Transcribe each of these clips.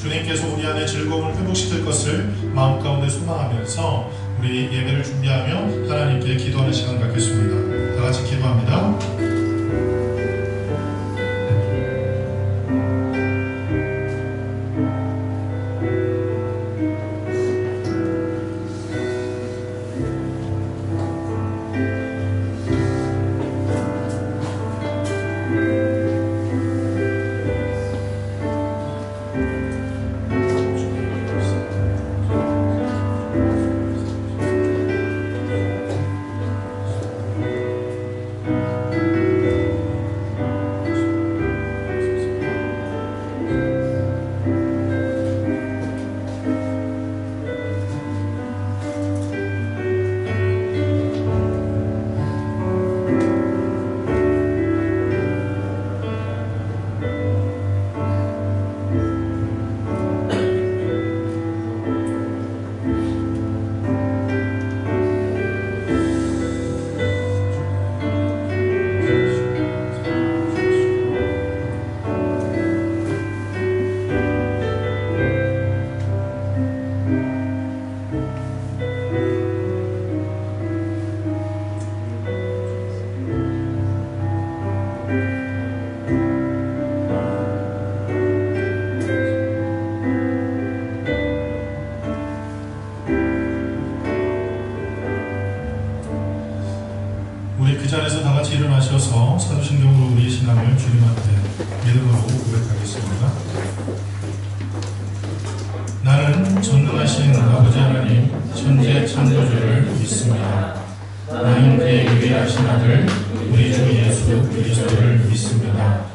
주님께서 우리 안에 즐거움을 회복시킬 것을 마음 가운데 소망하면서 우리 예배를 준비하며 하나님께 기도하는 시간 갖겠습니다. 다 같이 기도합니다. 그 자리에서 다 같이 일어나셔서 사도신경으로 우리의 신앙을 주님한테 믿음으로 고백하겠습니다. 나는 전능하신 아버지 하나님 천지의 창조주를 믿습니다. 나는 그의 유일하신 아들 우리 주 예수 그리스도를 믿습니다.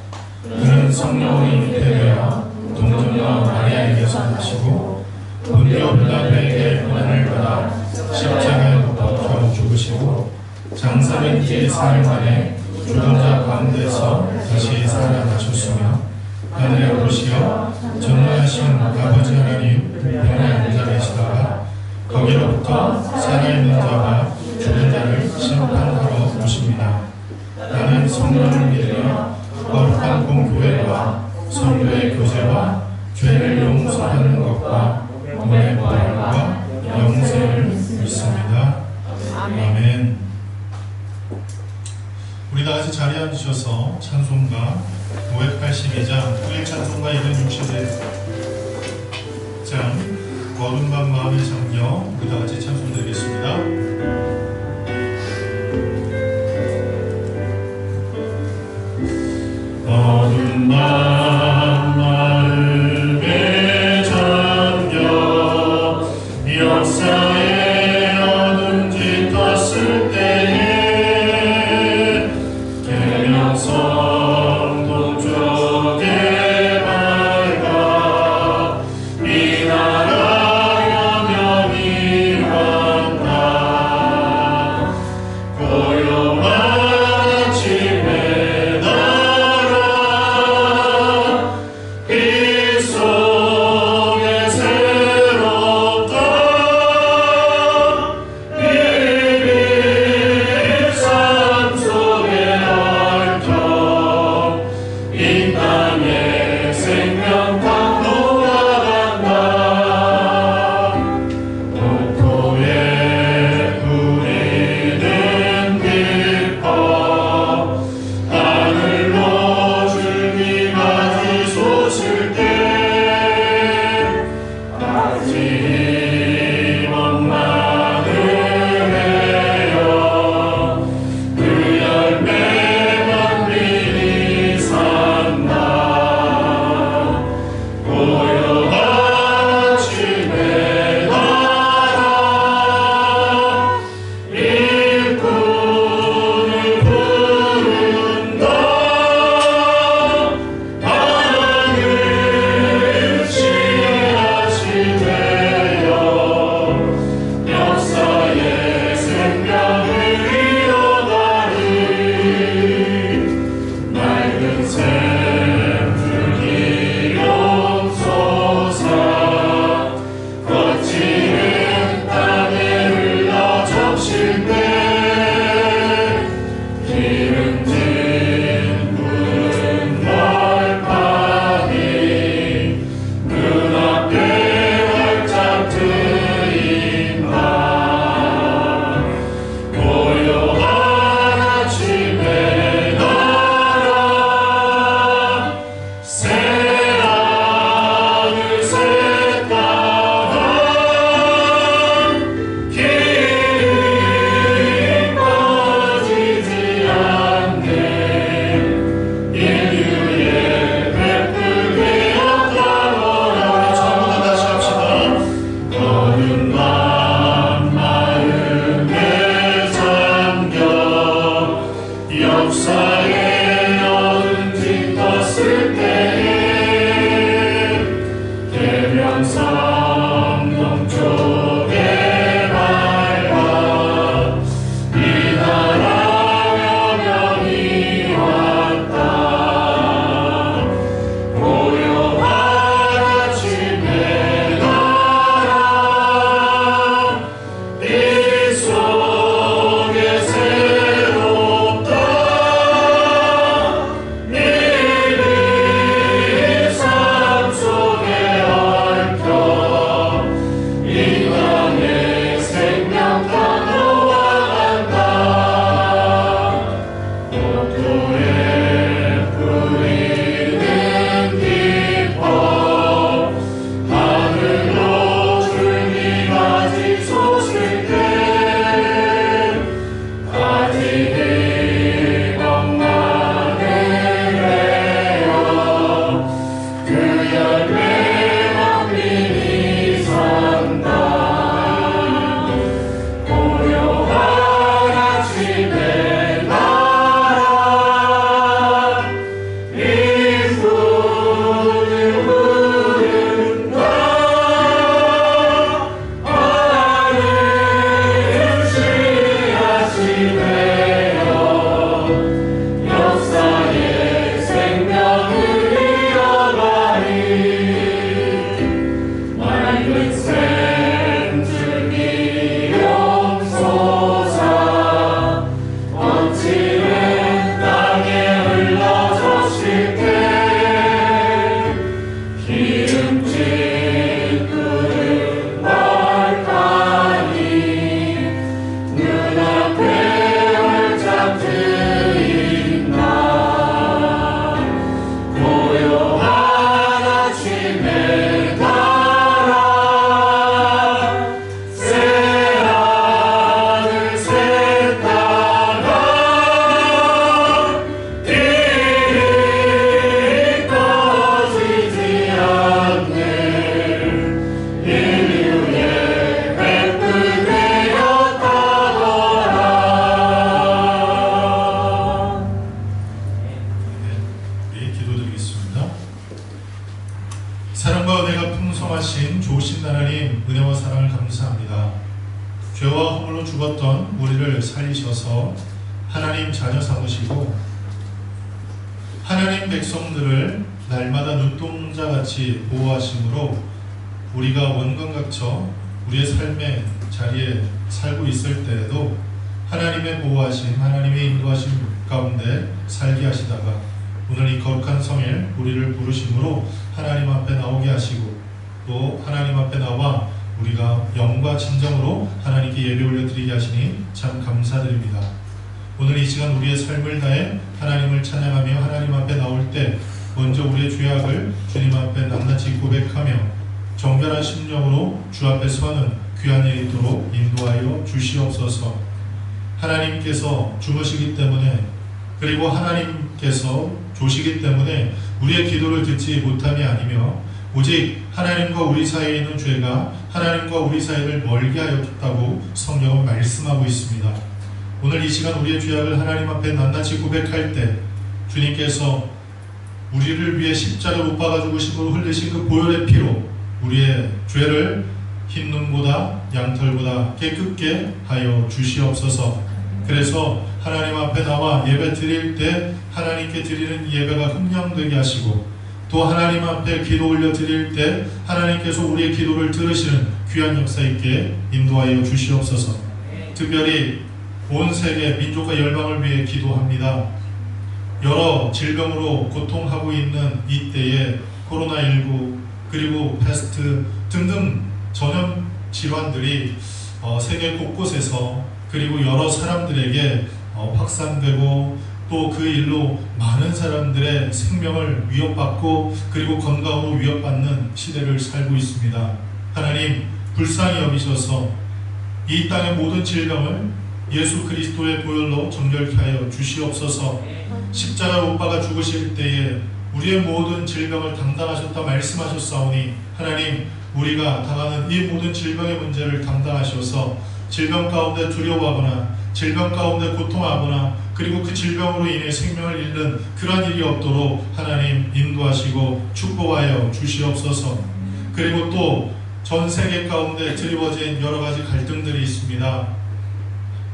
그는 성령으로 잉태되어 동정녀 마리아에게서 나시고 본디오 빌라도에게 고난을 받아 십자가에 못 박혀 죽으시고 장사된 뒤 사흘 만에 죽은 자 가운데서 다시 살아나셨으며 하늘에 오르시어 전능하신 아버지 하나님 편에 앉아 계시다가 거기로부터 살아있는 자와 죽은 자를 심판하러 오십니다. 나는 성령을 믿으며 거룩한 공교회와 성도의 교제와 죄를 용서하는 것과 몸의 부활과 영생을 믿습니다. 아멘. 우리 다같이 자리에 앉으셔서 찬송가 582장 후일 찬송가 261장 어둠 밤 마음에 잠겨 우리 다같이 찬송드리겠습니다. 어둠 밤 마음에 잠겨 역사의 어둠 짙었을 때에 계명성 동쪽에 밝아 이 나라 여명이 왔다. 고요한 아침에 날아 빛 속에 새롭다. 빛 삶 속에 얽혀 이 땅에 생명탕 녹아간다. 목포에 우리는 기뻐 하늘로 줄기까지 솟을 때 아직 힘없 마늘에여 그 열매만 미리 산다. 고요한 아침에 날아 일꾼을 부른다. 하늘 씨앗이 되어 역사의 생명을 이어가리. 맑은 샘줄기 용솟아 거치는 땅에 흘러 접실 때 기름진 푸른 벌판이 눈 역사에 어둠이 떴을 때에 계명성 동쪽에 밝아 이 나라 명령이 왔다. 고요한 아침에 나라 이 속에 새롭다. 미리 삶 속에 얽혀 이 땅의 생명탄 놓아간다. 복도에 뿌리는 기뻐 하늘로 줄기까지 솟을 때 가지는 것만을 내어 그 열매 왕민이 산다. 고요한 아침에 나라 이 푸른 흐른다. 하늘 씨앗이 되어 역사의 생명을 이어가리. 맑은 샘줄기 용솟아 번지는 땅에 흘러졌을 때 기름진 푸른 벌판이 눈앞에 활짝 트인다. 고요한 아침에 나라 새하늘 새 따라 길이 꺼지지 않는 인류의 횃불 되었다더라. 우리 기도드리겠습니다. 사랑과 은혜가 풍성하신 좋으신 하나님, 은혜와 사랑을 감사합니다. 죄와 허물로 죽었던 우리를 살리셔서 하나님 자녀 삼으시고 하나님 백성들을 날마다 눈동자같이 보호하심으로 우리가 원건각처 우리의 삶의 자리에 살고 있을 때에도 하나님의 보호하심, 하나님의 인도하심 가운데 살게 하시다가 오늘 이 거룩한 성일 우리를 부르심으로 하나님 앞에 나오게 하시고 또 하나님 앞에 나와 우리가 영과 진정으로 하나님께 예배 올려드리게 하시니 참 감사드립니다. 오늘 이 시간 우리의 삶을 다해 하나님을 찬양하며 하나님 앞에 나올 때 먼저 우리의 죄악을 주님 앞에 낱낱이 고백하며 정결한 심령으로 주 앞에 서는 귀한 일 있도록 인도하여 주시옵소서. 하나님께서 주무시기 때문에 그리고 하나님께서 조시기 때문에 우리의 기도를 듣지 못함이 아니며 오직 하나님과 우리 사이에 있는 죄가 하나님과 우리 사이를 멀게 하였다고 성경은 말씀하고 있습니다. 오늘 이 시간 우리의 죄악을 하나님 앞에 낱낱이 고백할 때 주님께서 우리를 위해 십자가 못 박아 죽으시고 흘리신 그 보혈의 피로 우리의 죄를 흰 눈보다 양털보다 깨끗게 하여 주시옵소서. 그래서 하나님 앞에 나와 예배 드릴 때 하나님께 드리는 예배가 흠령되게 하시고 또 하나님 앞에 기도 올려 드릴 때 하나님께서 우리의 기도를 들으시는 귀한 역사 있게 인도하여 주시옵소서. 특별히 온 세계 민족과 열방을 위해 기도합니다. 여러 질병으로 고통하고 있는 이때에 코로나19 그리고 패스트 등등 전염 질환들이 세계 곳곳에서 그리고 여러 사람들에게 확산되고 또 그 일로 많은 사람들의 생명을 위협받고 그리고 건강으로 위협받는 시대를 살고 있습니다. 하나님 불쌍히 여기셔서 이 땅의 모든 질병을 예수 그리스도의 보혈로 정결케 하여 주시옵소서. 십자가 못 박아 죽으실 때에 우리의 모든 질병을 담당하셨다 말씀하셨사오니 하나님 우리가 당하는 이 모든 질병의 문제를 담당하셔서 질병 가운데 두려워하거나 질병 가운데 고통하거나 그리고 그 질병으로 인해 생명을 잃는 그러한 일이 없도록 하나님 인도하시고 축복하여 주시옵소서. 그리고 또 전 세계 가운데 드리워진 여러 가지 갈등들이 있습니다.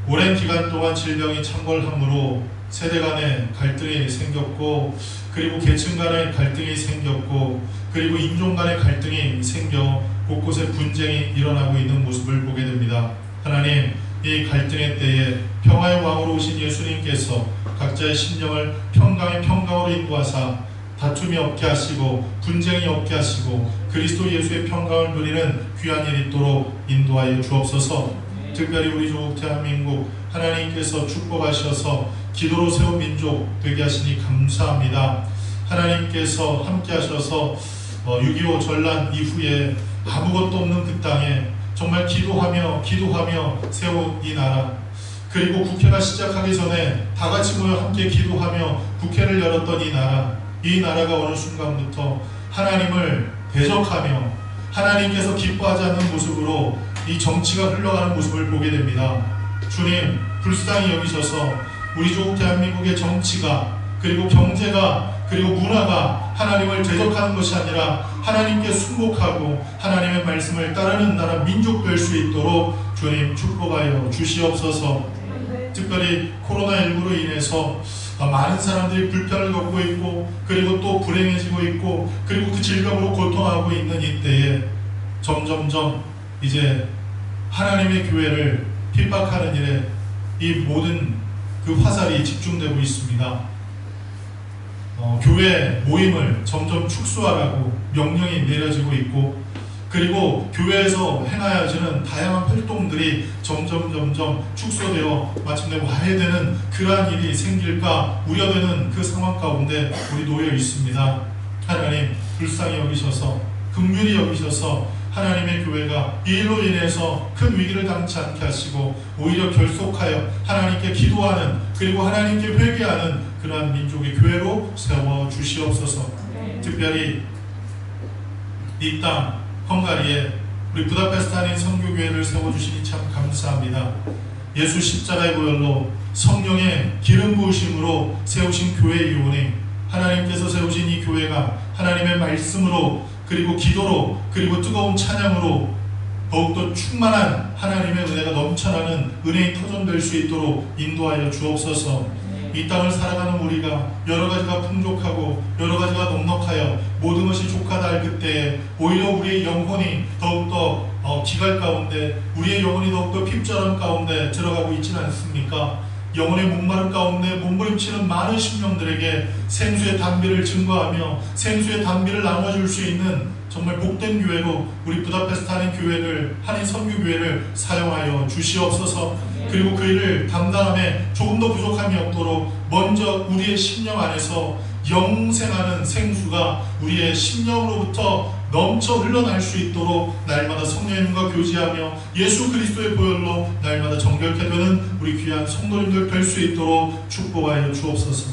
오랜 기간 동안 질병이 창궐함으로 세대 간의 갈등이 생겼고, 그리고 계층 간의 갈등이 생겼고, 그리고 인종 간의 갈등이 생겨 곳곳에 분쟁이 일어나고 있는 모습을 보게 됩니다. 하나님, 이 갈등의 때에 평화의 왕으로 오신 예수님께서 각자의 심령을 평강의 평강으로 인도하사 다툼이 없게 하시고 분쟁이 없게 하시고 그리스도 예수의 평강을 누리는 귀한 일이 있도록 인도하여 주옵소서. 특별히 우리 조국 대한민국 하나님께서 축복하셔서 기도로 세운 민족 되게 하시니 감사합니다. 하나님께서 함께 하셔서 6.25 전란 이후에 아무것도 없는 그 땅에 정말 기도하며 세운 이 나라, 그리고 국회가 시작하기 전에 다 같이 모여 함께 기도하며 국회를 열었던 이 나라가 어느 순간부터 하나님을 대적하며 하나님께서 기뻐하지 않는 모습으로 이 정치가 흘러가는 모습을 보게 됩니다. 주님, 불쌍히 여기셔서 우리 조국 대한민국의 정치가, 그리고 경제가, 그리고 문화가 하나님을 대적하는 것이 아니라 하나님께 순복하고 하나님의 말씀을 따르는 나라 민족 될 수 있도록 주님 축복하여 주시옵소서. 특별히 코로나19로 인해서 많은 사람들이 불편을 겪고 있고, 그리고 또 불행해지고 있고, 그리고 그 질병으로 고통하고 있는 이때에 점점점 이제 하나님의 교회를 핍박하는 일에 이 모든 그 화살이 집중되고 있습니다. 교회 모임을 점점 축소하라고 명령이 내려지고 있고, 그리고 교회에서 행하여지는 다양한 활동들이 점점 축소되어 마침내 와야 되는 그러한 일이 생길까 우려되는 그 상황 가운데 우리 놓여 있습니다. 하나님, 불쌍히 여기셔서 긍휼히 여기셔서 하나님의 교회가 이 일로 인해서 큰 위기를 당치 않게 하시고 오히려 결속하여 하나님께 기도하는, 그리고 하나님께 회개하는 그러한 민족의 교회로 세워 주시옵소서. 특별히 이 땅 헝가리에 우리 부다페스트 한인 선교교회를 세워주시니 참 감사합니다. 예수 십자가의 보혈로 성령의 기름 부으심으로 세우신 교회이오니 하나님께서 세우신 이 교회가 하나님의 말씀으로, 그리고 기도로, 그리고 뜨거운 찬양으로 더욱더 충만한 하나님의 은혜가 넘쳐나는 은혜의 터전될 수 있도록 인도하여 주옵소서. 이 땅을 살아가는 우리가 여러 가지가 풍족하고 여러 가지가 넉넉하여 모든 것이 족하다 할 그때에 오히려 우리의 영혼이 더욱더 기갈 가운데, 우리의 영혼이 더욱더 핍절한 가운데 들어가고 있지는 않습니까? 영혼의 목마름 가운데 몸부림치는 많은 심령들에게 생수의 단비를 증거하며 생수의 단비를 나눠줄 수 있는 정말 복된 교회로 우리 부다페스트 한인 교회를, 한인 선교교회를 사용하여 주시옵소서. 그리고 그 일을 담당함에 조금 더 부족함이 없도록 먼저 우리의 심령 안에서 영생하는 생수가 우리의 심령으로부터 넘쳐 흘러날 수 있도록 날마다 성령님과 교제하며 예수 그리스도의 보혈로 날마다 정결케 되는 우리 귀한 성도님들 될 수 있도록 축복하여 주옵소서.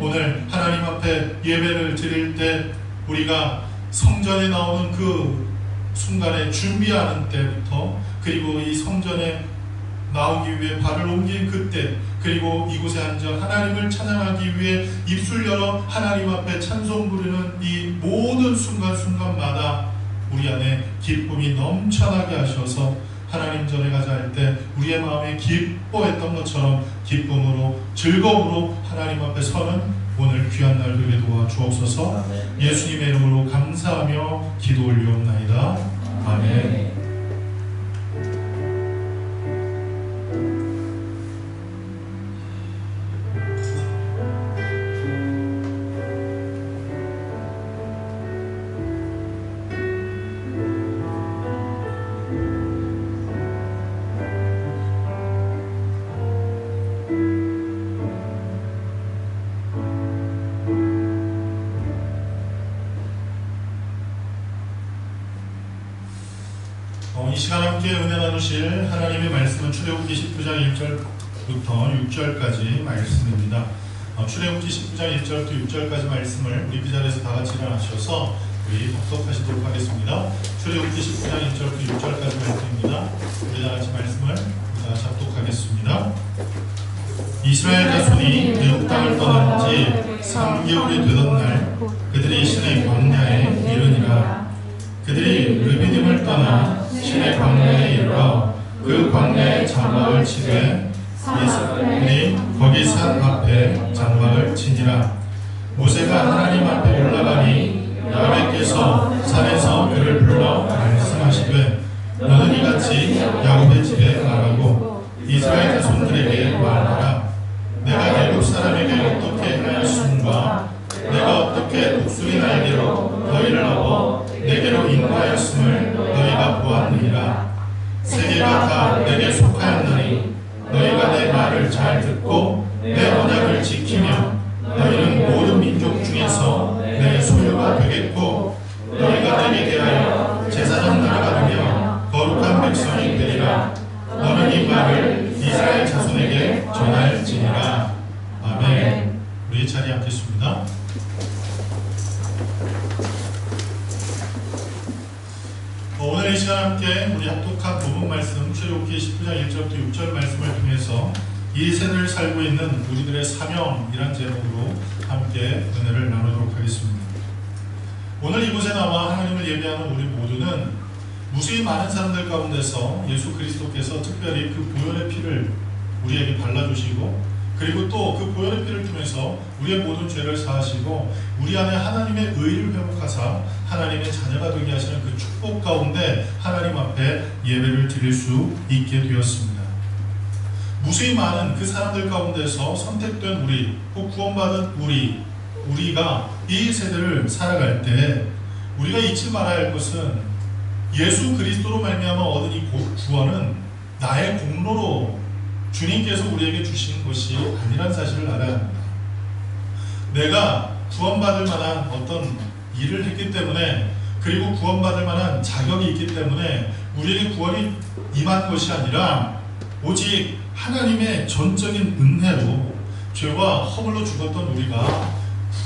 오늘 하나님 앞에 예배를 드릴 때 우리가 성전에 나오는 그 순간에 준비하는 때부터, 그리고 이 성전에 나오기 위해 발을 옮긴 그때, 그리고 이곳에 앉아 하나님을 찬양하기 위해 입술 열어 하나님 앞에 찬송 부르는 이 모든 순간순간마다 우리 안에 기쁨이 넘쳐나게 하셔서 하나님 전에 가자 할 때 우리의 마음에 기뻐했던 것처럼 기쁨으로, 즐거움으로 하나님 앞에 서는 오늘 귀한 날 되게 도와 주옵소서. 예수님의 이름으로 감사하며 기도 올리옵나이다. 아멘. 이 시간 함께 은혜 나누실 하나님의 말씀은 출애굽기 19장 1절부터 6절까지 말씀입니다. 출애굽기 19장 1절부터 6절까지 말씀을 우리 그 자리에서 다 같이 일어나셔서 우리 복독하시도록 하겠습니다. 출애굽기 19장 1절부터 6절까지 말씀입니다. 우리 다 같이 말씀을 다 작독하겠습니다. 이스라엘 자손이 애굽 땅을 떠난 지 3개월이 되던 날 그들이 신의 광야에 이르니라. 그들이 르비딤을 떠나 신의 광야에 이르러 그 광야에 장막을 치되 이스라엘이 거기 산 앞에 장막을 치니라. 모세가 하나님 앞에 올라가니 야훼께서 산에서 그를 불러 말씀하시되 너는 이같이 야곱의 집에 나가고 이스라엘 자손들에게 말하라. 내가 애굽 사람에게 어떻게 행하였음과 내가 어떻게 독수리 날개로 너희를 업어 내게로 인도하였음을 너희가 보았느니라. 세계가 다 내게 속하였나니 너희가 내 말을 잘 듣고 내 언약을 지키며 너희는 모든 민족 중에서 내 소유가 되겠고 너희가 내게 대하여 제사장 나라가 되며 거룩한 백성이 되리라. 너는 이 말을 이스라엘 자손에게 전할지니라. 아멘. 우리 자리 앉겠습니다. 오늘 이 시간 함께 우리 합독한 본문 말씀 출애굽기 19장 1절부터 6절 말씀을 통해서 이 세대를 살고 있는 우리들의 사명이란 제목으로 함께 은혜를 나누도록 하겠습니다. 오늘 이곳에 나와 하나님을 예배하는 우리 모두는 무수히 많은 사람들 가운데서 예수 그리스도께서 특별히 그 보혈의 피를 우리에게 발라주시고 그리고 또 그 보혈의 피를 통해서 우리의 모든 죄를 사하시고 우리 안에 하나님의 의를 회복하사 하나님의 자녀가 되게 하시는 그 축복 가운데 하나님 앞에 예배를 드릴 수 있게 되었습니다. 무수히 많은 그 사람들 가운데서 선택된 우리, 꼭 구원받은 우리가 이 세대를 살아갈 때 우리가 잊지 말아야 할 것은 예수 그리스도로 말미암아 얻은 이 구원은 나의 공로로 주님께서 우리에게 주신 것이 아니란 사실을 알아야 합니다. 내가 구원받을 만한 어떤 일을 했기 때문에 그리고 구원받을 만한 자격이 있기 때문에 우리에게 구원이 임한 것이 아니라 오직 하나님의 전적인 은혜로 죄와 허물로 죽었던 우리가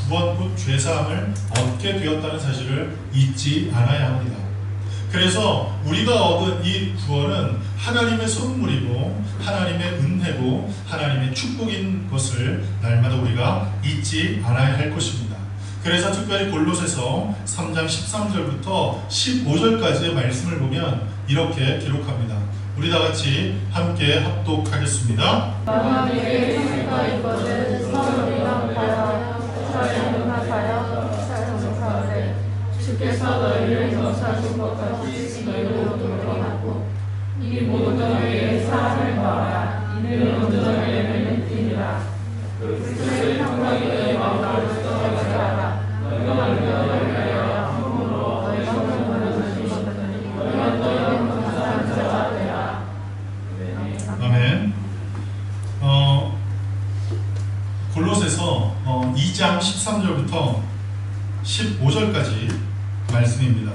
구원 곧 죄사함을 얻게 되었다는 사실을 잊지 않아야 합니다. 그래서 우리가 얻은 이 구원은 하나님의 선물이고 하나님의 은혜고 하나님의 축복인 것을 날마다 우리가 잊지 않아야 할 것입니다. 그래서 특별히 골로새서 3장 13절부터 15절까지의 말씀을 보면 이렇게 기록합니다. 우리 다 같이 함께 합독하겠습니다. 너희에게 지혜가 있거든 서로가 바라하여 사랑하여 사랑하되 주께서 너희를 용서하신 것 같이 너희도 돌아가고 이 모든 너희의 사랑을 봐라. 이는 모든 너희에게는 띠니라. 그리스도의 평강이 너희 마음을 떠나가지 않아. 너희가 너희를 위하여 함으로 너희가 너희를 주셨더니 너희가 너희를 감사한 자가 되라. 아멘. 골로새서 2장 13절부터 15절까지 말씀입니다.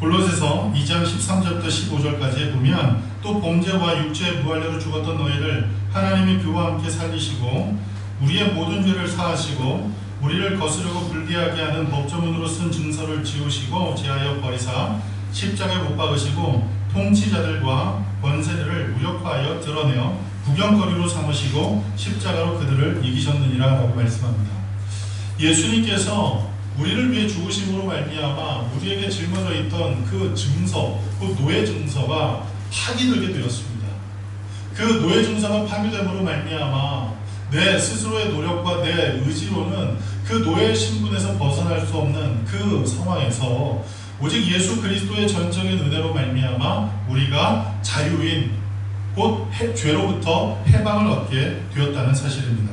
골로새서 2장 13절부터 15절까지에 보면 또 범죄와 육체의 무할례로 죽었던 너희를 하나님이 그와 함께 살리시고 우리의 모든 죄를 사하시고 우리를 거스르고 불리하게 하는 법조문으로 쓴 증서를 지우시고 제하여 버리사 십자가에 못 박으시고 통치자들과 권세들을 무력화하여 드러내어 구경거리로 삼으시고 십자가로 그들을 이기셨느니라 라고 말씀합니다. 예수님께서 우리를 위해 죽으심으로 말미암아 우리에게 짊어져 있던 그 증서, 그 노예 증서가 파기되게 되었습니다. 그 노예 증서가 파기됨으로 말미암아 내 스스로의 노력과 내 의지로는 그 노예 신분에서 벗어날 수 없는 그 상황에서 오직 예수 그리스도의 전적인 은혜로 말미암아 우리가 자유인 곧 죄로부터 해방을 얻게 되었다는 사실입니다.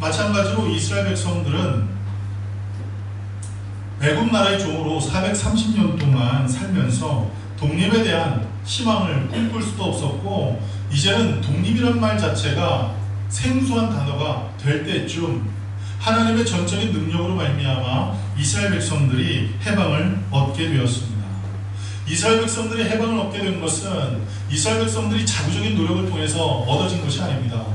마찬가지로 이스라엘 백성들은 애굽 나라의 종으로 430년 동안 살면서 독립에 대한 희망을 꿈꿀 수도 없었고 이제는 독립이란 말 자체가 생소한 단어가 될 때쯤 하나님의 전적인 능력으로 말미암아 이스라엘 백성들이 해방을 얻게 되었습니다. 이스라엘 백성들이 해방을 얻게 된 것은 이스라엘 백성들이 자구적인 노력을 통해서 얻어진 것이 아닙니다.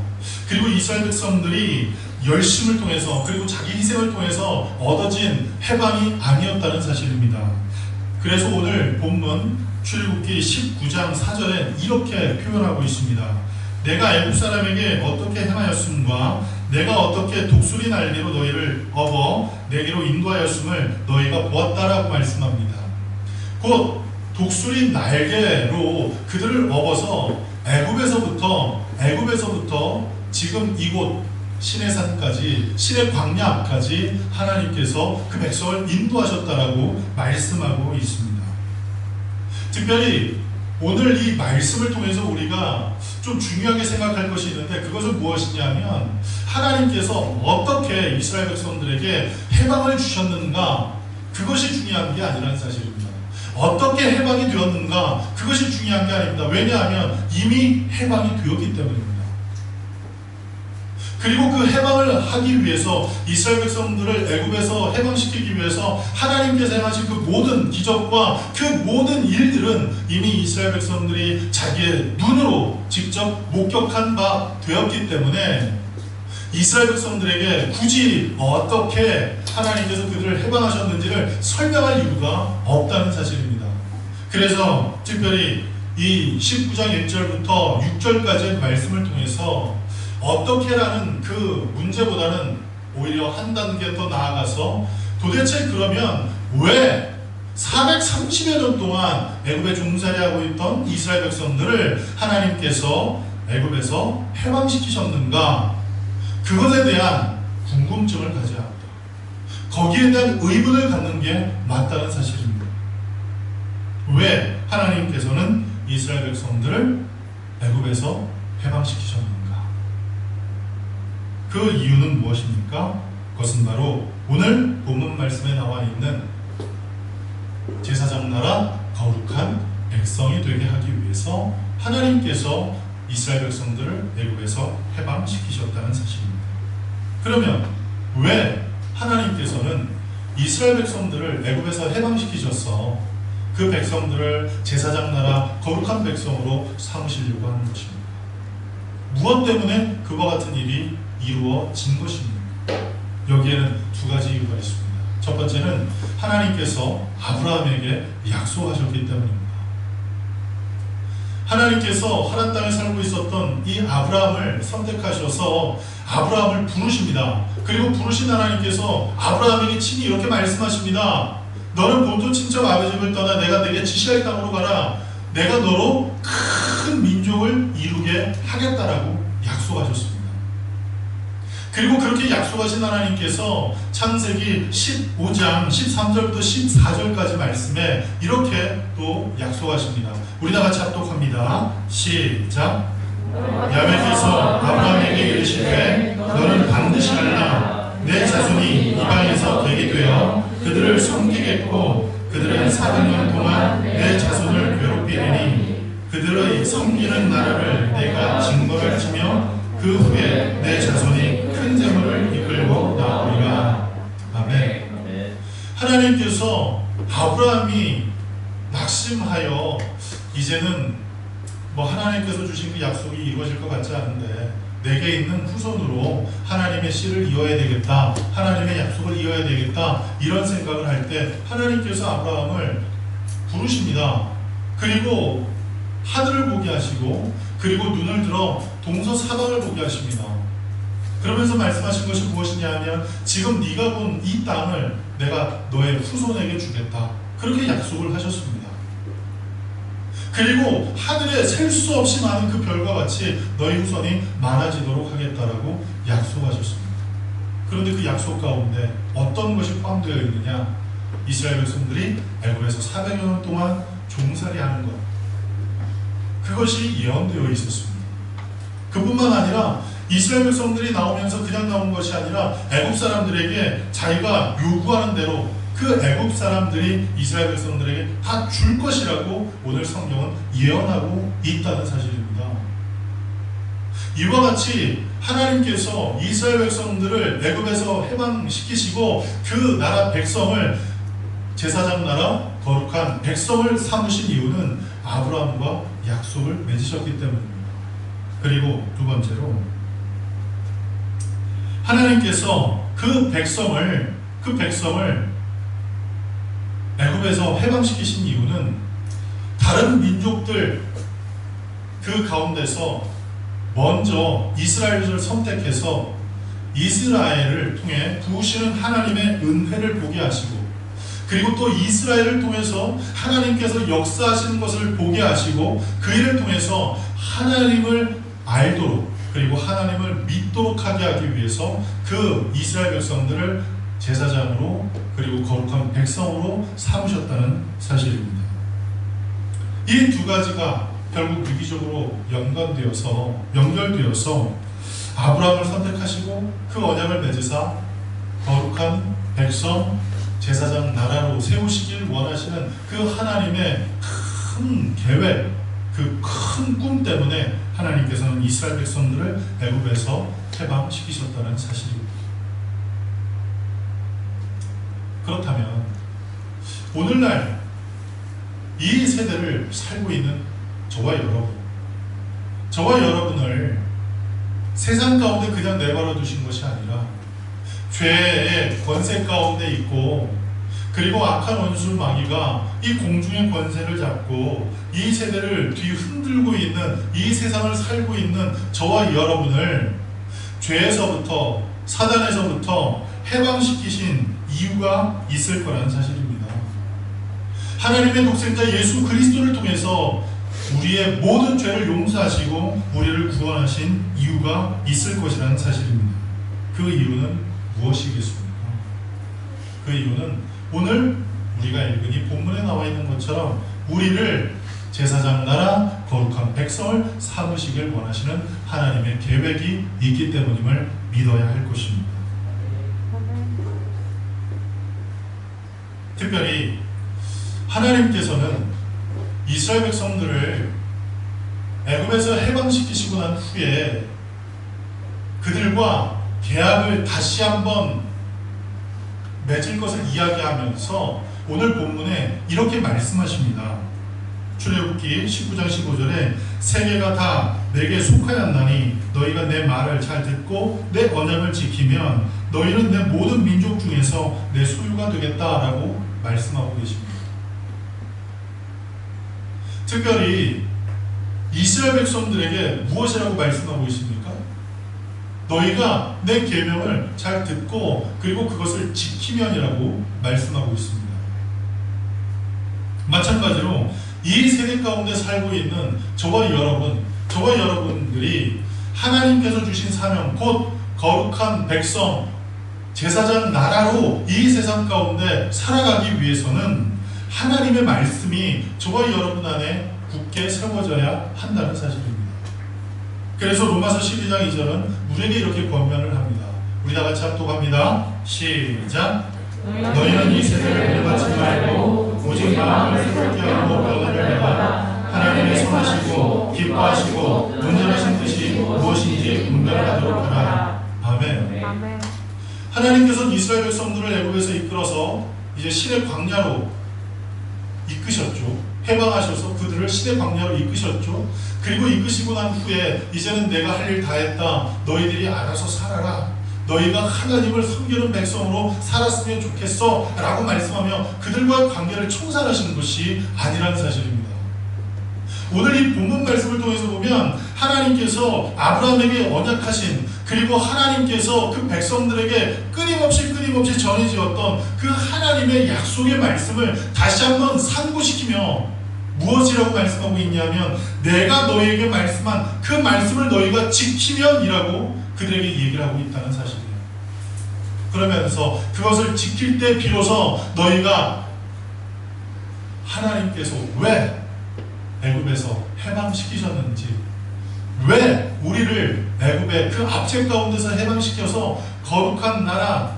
그리고 이스라엘 백성들이 열심을 통해서 그리고 자기 희생을 통해서 얻어진 해방이 아니었다는 사실입니다. 그래서 오늘 본문 출애굽기 19장 4절에 이렇게 표현하고 있습니다. 내가 애굽 사람에게 어떻게 행하였음과 내가 어떻게 독수리 날개로 너희를 업어 내게로 인도하였음을 너희가 보았다라고 말씀합니다. 곧 독수리 날개로 그들을 업어서 애굽에서부터 지금 이곳 시내산까지, 시내 광야까지 하나님께서 그 백성을 인도하셨다라고 말씀하고 있습니다. 특별히 오늘 이 말씀을 통해서 우리가 좀 중요하게 생각할 것이 있는데, 그것은 무엇이냐면 하나님께서 어떻게 이스라엘 백성들에게 해방을 주셨는가, 그것이 중요한 게 아니라는 사실입니다. 어떻게 해방이 되었는가, 그것이 중요한 게 아닙니다. 왜냐하면 이미 해방이 되었기 때문입니다. 그리고 그 해방을 하기 위해서, 이스라엘 백성들을 애굽에서 해방시키기 위해서 하나님께서 행하신 그 모든 기적과 그 모든 일들은 이미 이스라엘 백성들이 자기의 눈으로 직접 목격한 바 되었기 때문에 이스라엘 백성들에게 굳이 어떻게 하나님께서 그들을 해방하셨는지를 설명할 이유가 없다는 사실입니다. 그래서 특별히 이 19장 1절부터 6절까지의 말씀을 통해서 어떻게라는 그 문제보다는 오히려 한 단계 더 나아가서 도대체 그러면 왜 430여 년 동안 애굽에 종살이하고 있던 이스라엘 백성들을 하나님께서 애굽에서 해방시키셨는가, 그것에 대한 궁금증을 가져야 합니다. 거기에 대한 의문을 갖는 게 맞다는 사실입니다. 왜 하나님께서는 이스라엘 백성들을 애굽에서 해방시키셨는가? 그 이유는 무엇입니까? 그것은 바로 오늘 본문 말씀에 나와 있는 제사장 나라 거룩한 백성이 되게 하기 위해서 하나님께서 이스라엘 백성들을 애굽에서 해방시키셨다는 사실입니다. 그러면 왜 하나님께서는 이스라엘 백성들을 애굽에서 해방시키셔서 그 백성들을 제사장 나라 거룩한 백성으로 삼으시려고 하는 것입니다? 무엇 때문에 그와 같은 일이 이루어진 것입니다. 여기에는 두 가지 이유가 있습니다. 첫 번째는 하나님께서 아브라함에게 약속하셨기 때문입니다. 하나님께서 하란 땅에 살고 있었던 이 아브라함을 선택하셔서 아브라함을 부르십니다. 그리고 부르신 하나님께서 아브라함에게 친히 이렇게 말씀하십니다. 너는 본토 친척 아버지 집을 떠나 내가 내게 지시할 땅으로 가라. 내가 너로 큰 민족을 이루게 하겠다라고 약속하셨습니다. 그리고 그렇게 약속하신 하나님께서 창세기 15장 13절부터 14절까지 말씀에 이렇게 또 약속하십니다. 우리 다 같이 합독합니다. 시작. 야훼께서 아브라함에게 이르시되 너는 반드시 알라. 내 자손이 이방에서 되게 되어 그들을 섬기겠고 그들은 400년 동안 내 자손을 괴롭히리니 그들의 섬기는 나라를 내가 징벌을 치며 그 후에 내 자손이 큰 재물을 이끌고 나오리라. 아멘. 하나님께서 아브라함이 낙심하여 이제는 하나님께서 주신 그 약속이 이루어질 것 같지 않은데 내게 있는 후손으로 하나님의 씨를 이어야 되겠다, 하나님의 약속을 이어야 되겠다, 이런 생각을 할 때 하나님께서 아브라함을 부르십니다. 그리고 하늘을 보게 하시고 그리고 눈을 들어 동서사방을 보게 하십니다. 그러면서 말씀하신 것이 무엇이냐 하면 지금 네가 본 이 땅을 내가 너의 후손에게 주겠다, 그렇게 약속을 하셨습니다. 그리고 하늘에 셀 수 없이 많은 그 별과 같이 너희 후손이 많아지도록 하겠다라고 약속하셨습니다. 그런데 그 약속 가운데 어떤 것이 포함되어 있느냐? 이스라엘 백성들이 애굽에서 400여 년 동안 종살이하는 것, 그것이 예언되어 있었습니다. 그뿐만 아니라 이스라엘 백성들이 나오면서 그냥 나온 것이 아니라 애굽 사람들에게 자기가 요구하는 대로 그 애굽 사람들이 이스라엘 백성들에게 다 줄 것이라고 오늘 성경은 예언하고 있다는 사실입니다. 이와 같이 하나님께서 이스라엘 백성들을 애굽에서 해방시키시고 그 나라 백성을 제사장 나라 거룩한 백성을 삼으신 이유는 아브라함과 약속을 맺으셨기 때문입니다. 그리고 두 번째로 하나님께서 그 백성을 애굽에서 해방시키신 이유는 다른 민족들 그 가운데서 먼저 이스라엘을 선택해서 이스라엘을 통해 부으시는 하나님의 은혜를 보게 하시고, 그리고 또 이스라엘을 통해서 하나님께서 역사하시는 것을 보게 하시고, 그 일을 통해서 하나님을 알도록 그리고 하나님을 믿도록 하게 하기 위해서 그 이스라엘 백성들을 제사장으로 그리고 거룩한 백성으로 삼으셨다는 사실입니다. 이 두 가지가 결국 유기적으로 연결되어서 아브라함을 선택하시고 그 언약을 맺으사 거룩한 백성, 제사장 나라로 세우시길 원하시는 그 하나님의 큰 계획, 그 큰 꿈 때문에 하나님께서는 이스라엘 백성들을 애굽에서 해방시키셨다는 사실입니다. 그렇다면 오늘날 이 세대를 살고 있는 저와 여러분을 세상 가운데 그냥 내버려 두신 것이 아니라 죄의 권세 가운데 있고, 그리고 악한 원수 마귀가 이 공중의 권세를 잡고 이 세대를 뒤흔들고 있는, 이 세상을 살고 있는 저와 여러분을 죄에서부터, 사단에서부터 해방시키신 이유가 있을 거라는 사실입니다. 하나님의 독생자 예수 그리스도를 통해서 우리의 모든 죄를 용서하시고 우리를 구원하신 이유가 있을 것이라는 사실입니다. 그 이유는 무엇이겠습니까? 그 이유는 오늘 우리가 읽은 이 본문에 나와 있는 것처럼 우리를 제사장 나라, 거룩한 백성을 삼으시길 원하시는 하나님의 계획이 있기 때문임을 믿어야 할 것입니다. 특별히 하나님께서는 이스라엘 백성들을 애굽에서 해방시키시고 난 후에 그들과 계약을 다시 한번 맺을 것을 이야기하면서 오늘 본문에 이렇게 말씀하십니다. 출애굽기 19장 15절에 세계가 다 내게 속하였나니 너희가 내 말을 잘 듣고 내 언약을 지키면 너희는 내 모든 민족 중에서 내 소유가 되겠다라고 말씀하고 계십니다. 특별히 이스라엘 백성들에게 무엇이라고 말씀하고 있습니까? 너희가 내 계명을 잘 듣고 그리고 그것을 지키면이라고 말씀하고 있습니다. 마찬가지로 이 세대 가운데 살고 있는 저와 여러분들이 하나님께서 주신 사명, 곧 거룩한 백성, 제사장 나라로 이 세상 가운데 살아가기 위해서는 하나님의 말씀이 저와 여러분 안에 굳게 세워져야 한다는 사실입니다. 그래서 로마서 12장 2절은 우리에게 이렇게 권면을 합니다. 우리 다 같이 합독합니다. 시작. 너희는 이 세대를 열받지 말고 오직 마음을 새롭게 하고 변화를 내라. 하나님의 선하시고 기뻐하시고 온전하신 뜻이 무엇인지 분별하도록 하라. 아멘. 하나님께서는 이스라엘 백성들을 애굽에서 이끌어서 이제 시내 광야로 이끄셨죠. 해방하셔서 그들을 시대 광야로 이끄셨죠. 그리고 이끄시고 난 후에 이제는 내가 할 일 다 했다. 너희들이 알아서 살아라. 너희가 하나님을 섬기는 백성으로 살았으면 좋겠어 라고 말씀하며 그들과의 관계를 청산하시는 것이 아니라는 사실입니다. 오늘 이 본문 말씀을 통해서 보면 하나님께서 아브라함에게 언약하신, 그리고 하나님께서 그 백성들에게 끊임없이 전해지었던 그 하나님의 약속의 말씀을 다시 한번 상고시키며 무엇이라고 말씀하고 있냐면 내가 너희에게 말씀한 그 말씀을 너희가 지키면 이라고 그들에게 얘기를 하고 있다는 사실이에요. 그러면서 그것을 지킬 때 비로소 너희가 하나님께서 왜 애굽에서 해방시키셨는지, 왜 우리를 애굽의 그 압제 가운데서 해방시켜서 거룩한 나라,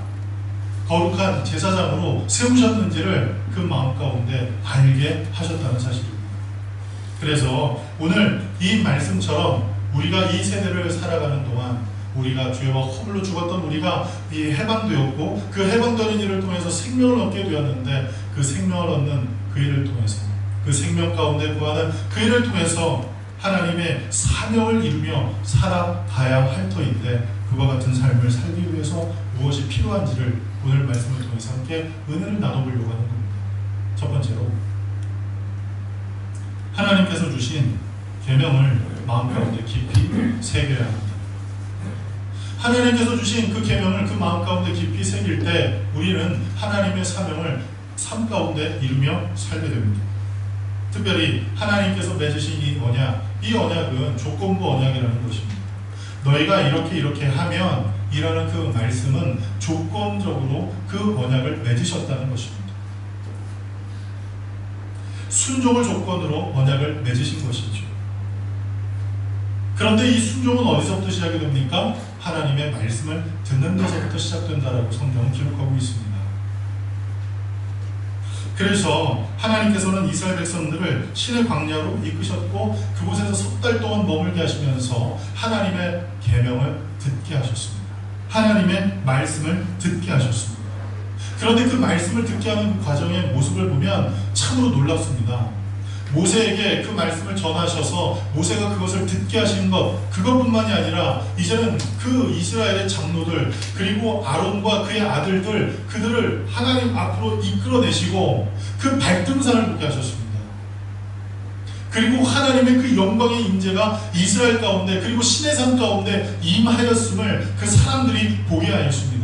거룩한 제사장으로 세우셨는지를 그 마음 가운데 알게 하셨다는 사실입니다. 그래서 오늘 이 말씀처럼 우리가 이 세대를 살아가는 동안 우리가 죄와 허물로 죽었던 우리가 이 해방되었고 그 해방되는 일을 통해서 생명을 얻게 되었는데 그 생명을 얻는 그 일을 통해서, 그 생명 가운데 구하는 그 일을 통해서 하나님의 사명을 이루며 살아가야 할 터인데 그와 같은 삶을 살기 위해서 무엇이 필요한지를 오늘 말씀을 통해서 함께 은혜를 나눠보려고 하는 겁니다. 첫 번째로 하나님께서 주신 계명을 마음 가운데 깊이 새겨야 합니다. 하나님께서 주신 그 계명을 그 마음 가운데 깊이 새길 때 우리는 하나님의 사명을 삶 가운데 이루며 살게 됩니다. 특별히 하나님께서 맺으신 이 언약은 조건부 언약이라는 것입니다. 너희가 이렇게 하면 이라는 그 말씀은 조건적으로 그 언약을 맺으셨다는 것입니다. 순종을 조건으로 언약을 맺으신 것이죠. 그런데 이 순종은 어디서부터 시작이 됩니까? 하나님의 말씀을 듣는 데서부터 시작된다라고 성경은 기록하고 있습니다. 그래서 하나님께서는 이스라엘 백성들을 신의 광야로 이끄셨고 그곳에서 석 달 동안 머물게 하시면서 하나님의 계명을 듣게 하셨습니다. 하나님의 말씀을 듣게 하셨습니다. 그런데 그 말씀을 듣게 하는 그 과정의 모습을 보면 참으로 놀랍습니다. 모세에게 그 말씀을 전하셔서 모세가 그것을 듣게 하신 것, 그것뿐만이 아니라 이제는 그 이스라엘의 장로들 그리고 아론과 그의 아들들 그들을 하나님 앞으로 이끌어내시고 그 발등상을 보게 하셨습니다. 그리고 하나님의 그 영광의 임재가 이스라엘 가운데 그리고 시내산 가운데 임하였음을 그 사람들이 보게 하였습니다.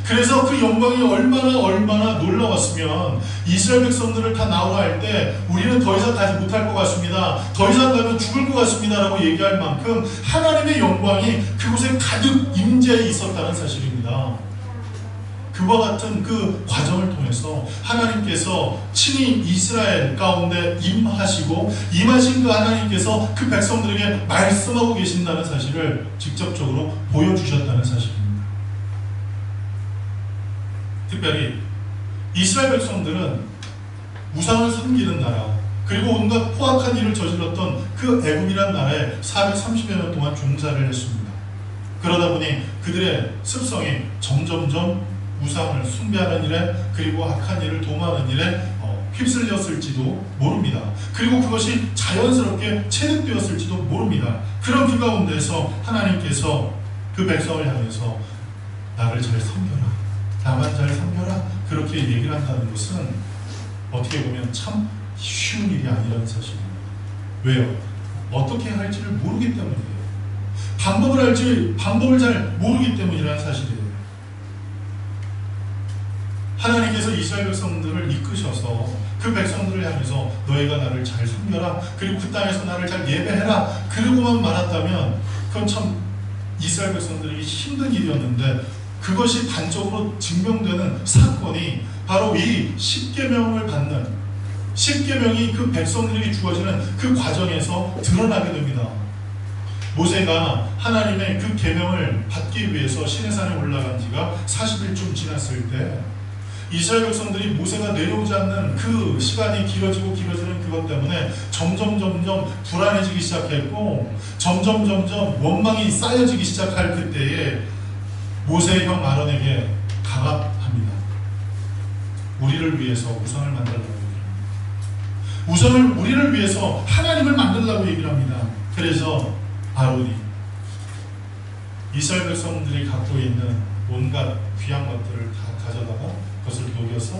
그래서 그 영광이 얼마나 놀라웠으면 이스라엘 백성들을 다 나오라 할 때 우리는 더 이상 가지 못할 것 같습니다. 더 이상 가면 죽을 것 같습니다 라고 얘기할 만큼 하나님의 영광이 그곳에 가득 임재해 있었다는 사실입니다. 그와 같은 그 과정을 통해서 하나님께서 친히 이스라엘 가운데 임하신 그 하나님께서 그 백성들에게 말씀하고 계신다는 사실을 직접적으로 보여주셨다는 사실입니다. 특별히 이스라엘 백성들은 우상을 섬기는 나라 그리고 온갖 포악한 일을 저질렀던 그 애굽이라는 나라에 430여 년 동안 종사를 했습니다. 그러다 보니 그들의 습성이 점점점 우상을 숭배하는 일에 그리고 악한 일을 도모하는 일에 휩쓸렸을지도 모릅니다. 그리고 그것이 자연스럽게 체득되었을지도 모릅니다. 그런 그 가운데서 하나님께서 그 백성을 향해서 나를 잘 섬겨라, 나만 잘 섬겨라 그렇게 얘기를 한다는 것은 어떻게 보면 참 쉬운 일이 아니라는 사실입니다. 왜요? 어떻게 할지를 모르기 때문이에요. 방법을 잘 모르기 때문이라는 사실이에요. 하나님께서 이스라엘 백성들을 이끄셔서 그 백성들을 향해서 너희가 나를 잘 섬겨라 그리고 그 땅에서 나를 잘 예배해라 그러고만 말았다면 그건 참 이스라엘 백성들에게 힘든 일이었는데 그것이 단적으로 증명되는 사건이 바로 이 십계명을 받는 십계명이 그 백성들에게 주어지는 그 과정에서 드러나게 됩니다. 모세가 하나님의 그 계명을 받기 위해서 시내산에 올라간 지가 40일쯤 지났을 때 이스라엘 백성들이 모세가 내려오지 않는 그 시간이 길어지는 그것 때문에 점점 불안해지기 시작했고 점점 원망이 쌓여지기 시작할 그때에 모세의 형 아론에게 강압합니다. 우리를 위해서 우상을 만들라고 얘기를 합니다. 우리를 위해서 하나님을 만들라고 얘기를 합니다. 그래서 아론이 이스라엘 백성들이 갖고 있는 온갖 귀한 것들을 다 가져다가 그것을 녹여서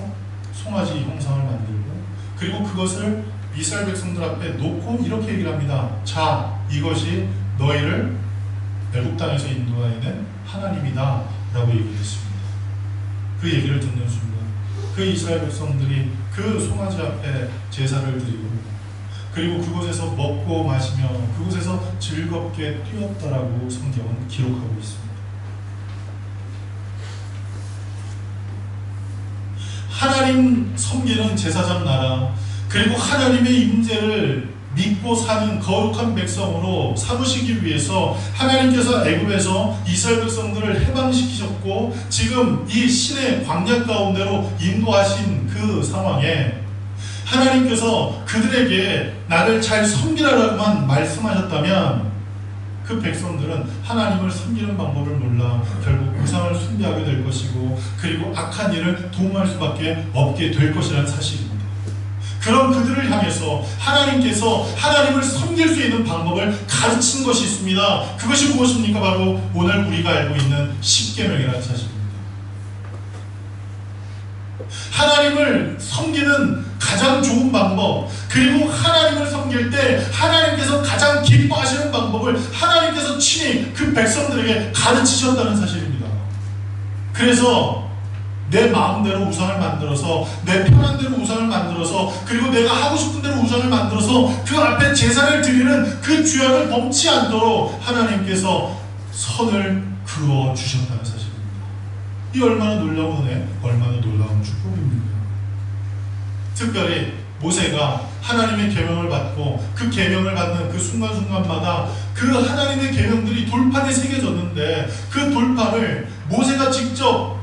송아지 형상을 만들고 그리고 그것을 이스라엘 백성들 앞에 놓고 이렇게 얘기를 합니다. 자, 이것이 너희를 애굽 땅에서 인도하여낸 하나님이다 라고 얘기를 했습니다. 그 얘기를 듣는 순간 그 이스라엘 백성들이 그 송아지 앞에 제사를 드리고 그리고 그곳에서 먹고 마시며 그곳에서 즐겁게 뛰었다라고 성경은 기록하고 있습니다. 하나님 섬기는 제사장 나라 그리고 하나님의 임재를 믿고 사는 거룩한 백성으로 삼으시기 위해서 하나님께서 애굽에서 이스라엘 백성들을 해방시키셨고 지금 이 신의 광야 가운데로 인도하신 그 상황에 하나님께서 그들에게 나를 잘 섬기라라고만 말씀하셨다면 그 백성들은 하나님을 섬기는 방법을 몰라 결국 우상을 숭배하게 될 것이고 그리고 악한 일을 도모할 수밖에 없게 될 것이라는 사실입니다. 그런 그들을 향해서 하나님께서 하나님을 섬길 수 있는 방법을 가르친 것이 있습니다. 그것이 무엇입니까? 바로 오늘 우리가 알고 있는 십계명이라는 사실입니다. 하나님을 섬기는 가장 좋은 방법, 그리고 하나님을 섬길 때 하나님께서 가장 기뻐하시는 방법을 하나님께서 친히 그 백성들에게 가르치셨다는 사실입니다. 그래서 내 마음대로 우상을 만들어서, 내 편한 대로 우상을 만들어서, 그리고 내가 하고 싶은 대로 우상을 만들어서 그 앞에 제사를 드리는 그 죄악을 범치 않도록 하나님께서 선을 그어 주셨다는 사실입니다. 이 얼마나 놀라운 은혜, 얼마나 놀라운 축복입니까? 특별히 모세가 하나님의 계명을 받고 그 계명을 받는 그 순간순간마다 그 하나님의 계명들이 돌판에 새겨졌는데, 그 돌판을 모세가 직접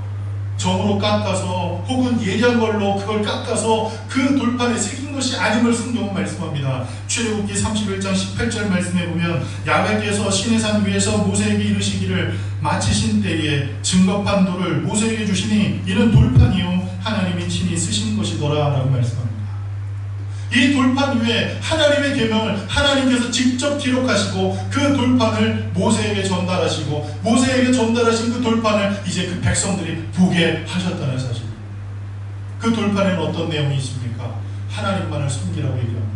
정으로 깎아서 혹은 예리한 걸로 그걸 깎아서 그 돌판에 새긴 것이 아님을 성경은 말씀합니다. 출애굽기 31장 18절 말씀에 보면 야훼께서 시내산 위에서 모세에게 이르시기를 마치신 때에 증거판 돌을 모세에게 주시니 이는 돌판이요 하나님이 친히 쓰신 것이더라 라고 말씀합니다. 이 돌판 위에 하나님의 계명을 하나님께서 직접 기록하시고 그 돌판을 모세에게 전달하시고 모세에게 전달하신 그 돌판을 이제 그 백성들이 보게 하셨다는 사실입니다. 그 돌판에는 어떤 내용이 있습니까? 하나님만을 섬기라고 얘기합니다.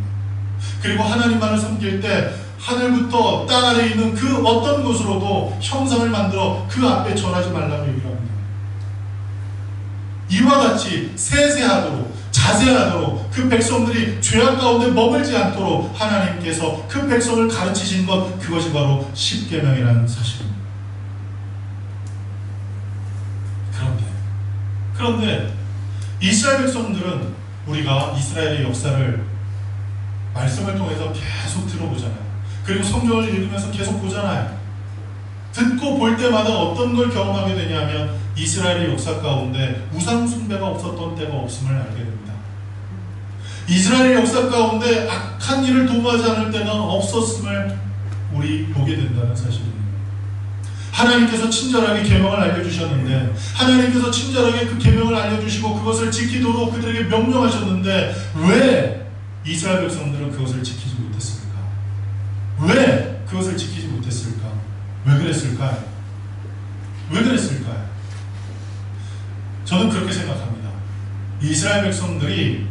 그리고 하나님만을 섬길 때 하늘부터 땅 아래에 있는 그 어떤 것으로도 형상을 만들어 그 앞에 절하지 말라고 얘기를 합니다. 이와 같이 세세하도록 자세하도록 그 백성들이 죄악 가운데 머물지 않도록 하나님께서 그 백성을 가르치신 것, 그것이 바로 십계명이라는 사실입니다. 그런데 이스라엘 백성들은 우리가 이스라엘의 역사를 말씀을 통해서 계속 들어보잖아요. 그리고 성경을 읽으면서 계속 보잖아요. 듣고 볼 때마다 어떤 걸 경험하게 되냐면 이스라엘의 역사 가운데 우상 숭배가 없었던 때가 없음을 알게 됩니다. 이스라엘의 역사 가운데 악한 일을 도모하지 않을 때가 없었음을 우리 보게 된다는 사실입니다. 하나님께서 친절하게 계명을 알려주셨는데, 하나님께서 친절하게 그 계명을 알려주시고 그것을 지키도록 그들에게 명령하셨는데 왜 이스라엘 백성들은 그것을 지키지 못했을까? 왜 그것을 지키지 못했을까? 왜 그랬을까요? 왜 그랬을까요? 저는 그렇게 생각합니다. 이스라엘 백성들이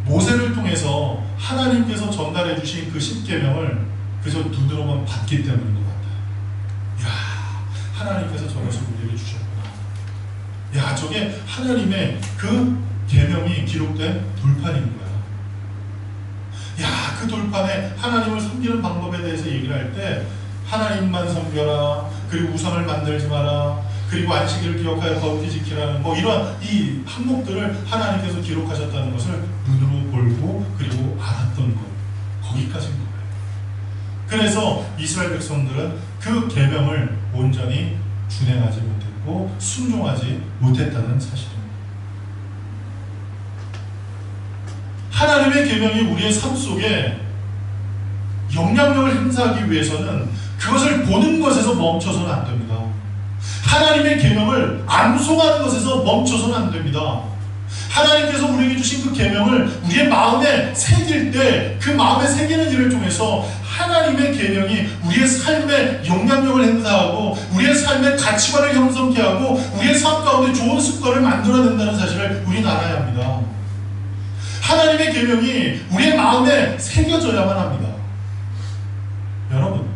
모세를 통해서 하나님께서 전달해 주신 그 십계명을 그저 눈으로만 봤기 때문인 것 같아요. 이야, 하나님께서 저것을 우리에게 주셨구나. 야, 저게 하나님의 그 계명이 기록된 돌판인 거야. 야, 그 돌판에 하나님을 섬기는 방법에 대해서 얘기를 할 때 하나님만 섬겨라, 그리고 우상을 만들지 마라, 그리고 안식일을 기억하여 거룩히 지키라는 이러한 이 항목들을 하나님께서 기록하셨다는 것을 눈으로 보고 그리고 알았던 것, 거기까지인 거예요. 그래서 이스라엘 백성들은 그 계명을 온전히 준행하지 못했고 순종하지 못했다는 사실입니다. 하나님의 계명이 우리의 삶 속에 영향력을 행사하기 위해서는 그것을 보는 것에서 멈춰서는 안 됩니다. 하나님의 계명을 암송하는 것에서 멈춰서는 안 됩니다. 하나님께서 우리에게 주신 그 계명을 우리의 마음에 새길 때 그 마음에 새기는 일을 통해서 하나님의 계명이 우리의 삶에 영향력을 행사하고 우리의 삶의 가치관을 형성케 하고 우리의 삶 가운데 좋은 습관을 만들어낸다는 사실을 우리는 알아야 합니다. 하나님의 계명이 우리의 마음에 새겨져야만 합니다. 여러분,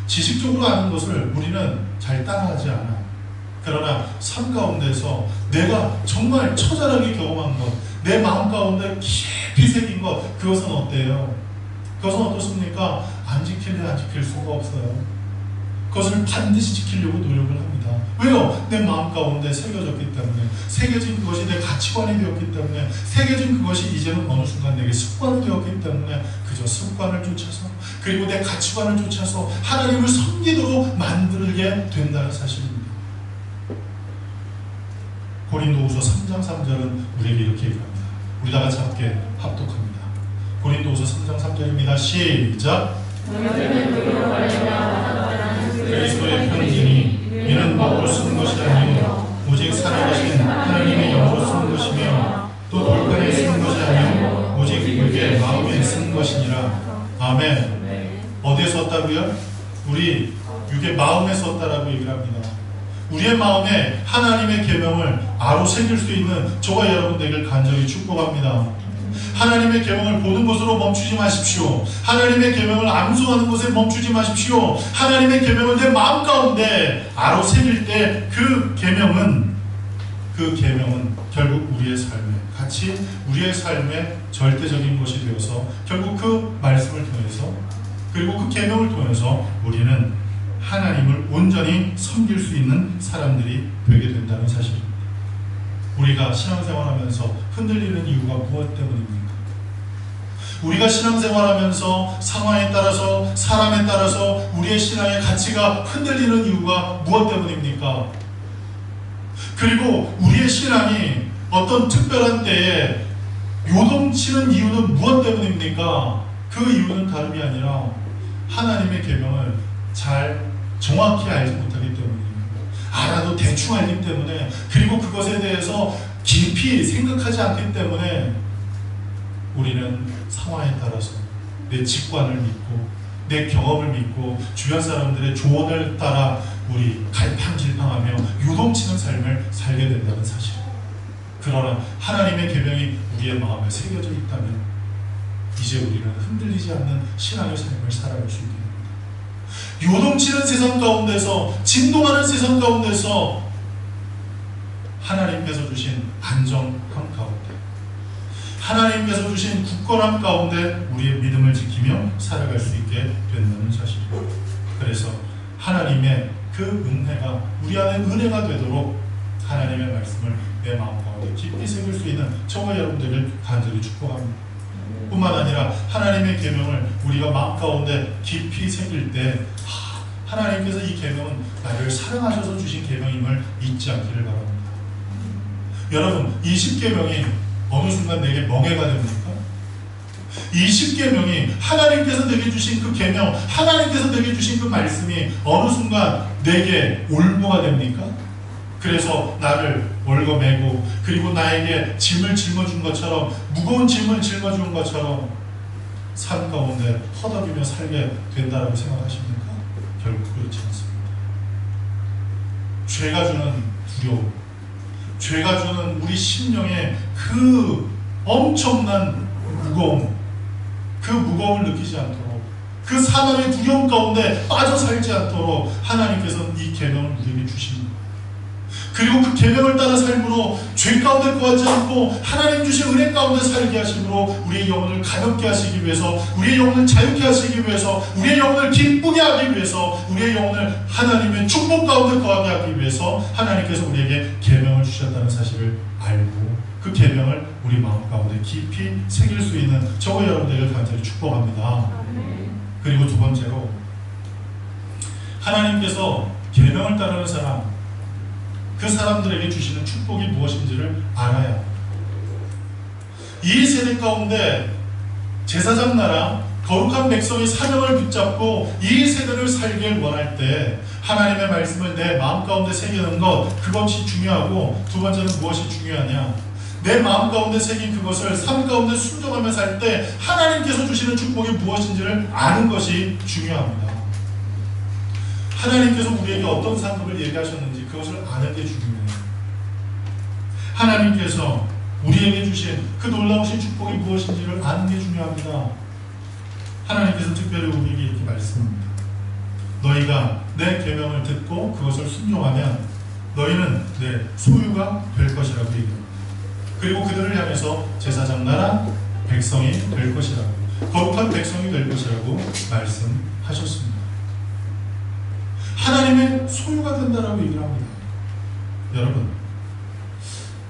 지식적으로 아는 것을 우리는 잘 따라하지 않아요. 그러나 삶 가운데서 내가 정말 처절하게 경험한 것, 내 마음 가운데 깊이 새긴 것, 그것은 어때요? 그것은 어떻습니까? 안 지킬래 안 지킬 수가 없어요. 그것을 반드시 지키려고 노력을 합니다. 왜요? 내 마음 가운데 새겨졌기 때문에, 새겨진 그것이 내 가치관이 되었기 때문에, 새겨진 그것이 이제는 어느 순간 내게 습관이 되었기 때문에 그저 습관을 쫓아서, 그리고 내 가치관을 쫓아서 하나님을 섬기도록 만들게 된다는 사실입니다. 고린도후서 3장 3절은 우리에게 이렇게 얘기합니다. 우리 다 같이 함께 합독합니다. 고린도후서 3장 3절입니다. 시작. 그리스도의 편지니 이는 법으로 쓴 것이 아니요 오직 살아계신 하나님의 영으로 쓴 것이며 또 돌판에 쓴 것이 아니요 오직 그의 마음에 쓴 것이니라. 아멘. 어디에 썼다고요? 우리 육의 마음에 썼다라고 얘기를 합니다. 우리의 마음에 하나님의 계명을 아로새길 수 있는 저와 여러분 되길 간절히 축복합니다. 하나님의 계명을 보는 것으로 멈추지 마십시오. 하나님의 계명을 암송하는 것에 멈추지 마십시오. 하나님의 계명을 내 마음 가운데 아로새길 때 그 계명은 결국 우리의 삶에 같이 우리의 삶의 절대적인 것이 되어서 결국 그 말씀을 통해서 그리고 그 계명을 통해서 우리는 하나님을 온전히 섬길 수 있는 사람들이 되게 된다는 사실입니다. 우리가 신앙생활하면서 흔들리는 이유가 무엇 때문입니까? 우리가 신앙생활하면서 상황에 따라서 사람에 따라서 우리의 신앙의 가치가 흔들리는 이유가 무엇 때문입니까? 그리고 우리의 신앙이 어떤 특별한 때에 요동치는 이유는 무엇 때문입니까? 그 이유는 다름이 아니라 하나님의 계명을 정확히 알지 못하기 때문입니다. 알아도 대충 알기 때문에, 그리고 그것에 대해서 깊이 생각하지 않기 때문에 우리는 상황에 따라서 내 직관을 믿고 내 경험을 믿고 주변 사람들의 조언을 따라 우리 갈팡질팡하며 요동치는 삶을 살게 된다는 사실. 그러나 하나님의 계명이 우리의 마음에 새겨져 있다면 이제 우리는 흔들리지 않는 신앙의 삶을 살아갈 수 있게 됩니다. 요동치는 세상 가운데서, 진동하는 세상 가운데서 하나님께서 주신 안정함 가운데, 하나님께서 주신 굳건함 가운데 우리의 믿음을 지키며 살아갈 수 있게 된다는 사실입니다. 그래서 하나님의 그 은혜가 우리 안에 은혜가 되도록 하나님의 말씀을 내 마음 가운데 깊이 새길 수 있는 저와 여러분들을 간절히 축복합니다. 뿐만 아니라 하나님의 계명을 우리가 마음 가운데 깊이 새길 때 하나님께서 이 계명은 나를 사랑하셔서 주신 계명임을 잊지 않기를 바랍니다. 여러분, 이 10계명이 어느 순간 내게 멍해가 됩니까? 이 10계명이 하나님께서 내게 주신 그 계명, 하나님께서 내게 주신 그 말씀이 어느 순간 내게 올무가 됩니까? 그래서 나를 월거매고 그리고 나에게 짐을 짊어준 것처럼, 무거운 짐을 짊어준 것처럼 삶 가운데 허덕이며 살게 된다라고 생각하십니까? 결국 그렇지 않습니다. 죄가 주는 두려움, 죄가 주는 우리 심령의 그 엄청난 무거움, 그 무거움을 느끼지 않도록, 그 사망의 두려움 가운데 빠져 살지 않도록 하나님께서는 이 계명을 우리에게 주십니다. 그리고 그 계명을 따라 삶으로 죄 가운데 거하지 않고 하나님 주신 은혜 가운데 살게 하심으로 우리의 영혼을 가볍게 하시기 위해서, 우리의 영혼을 자유케 하시기 위해서, 우리의 영혼을 기쁘게 하기 위해서, 우리의 영혼을 하나님의 축복 가운데 거하게 하기 위해서 하나님께서 우리에게 계명을 주셨다는 사실을 알고 그 계명을 우리 마음 가운데 깊이 새길 수 있는 저와 여러분들을 간절히 축복합니다. 그리고 두 번째로, 하나님께서 계명을 따르는 사람, 그 사람들에게 주시는 축복이 무엇인지를 알아야 합니다. 이 세대 가운데 제사장 나라 거룩한 백성의 사명을 붙잡고 이 세대를 살길 원할 때 하나님의 말씀을 내 마음 가운데 새기는 것, 그것이 중요하고, 두 번째는 무엇이 중요하냐, 내 마음 가운데 새긴 그것을 삶 가운데 순종하며 살 때 하나님께서 주시는 축복이 무엇인지를 아는 것이 중요합니다. 하나님께서 우리에게 어떤 상급을 얘기하셨는지 그것을 아는 게 중요해요. 하나님께서 우리에게 주신 그 놀라우신 축복이 무엇인지를 아는 게 중요합니다. 하나님께서 특별히 우리에게 이렇게 말씀합니다. 너희가 내 계명을 듣고 그것을 순종하면 너희는 내 소유가 될 것이라고 얘기합니다. 그리고 그들을 향해서 제사장 나라 백성이 될 것이라고, 거룩한 백성이 될 것이라고 말씀하셨습니다. 하나님의 소유가 된다라고 얘기를 합니다. 여러분,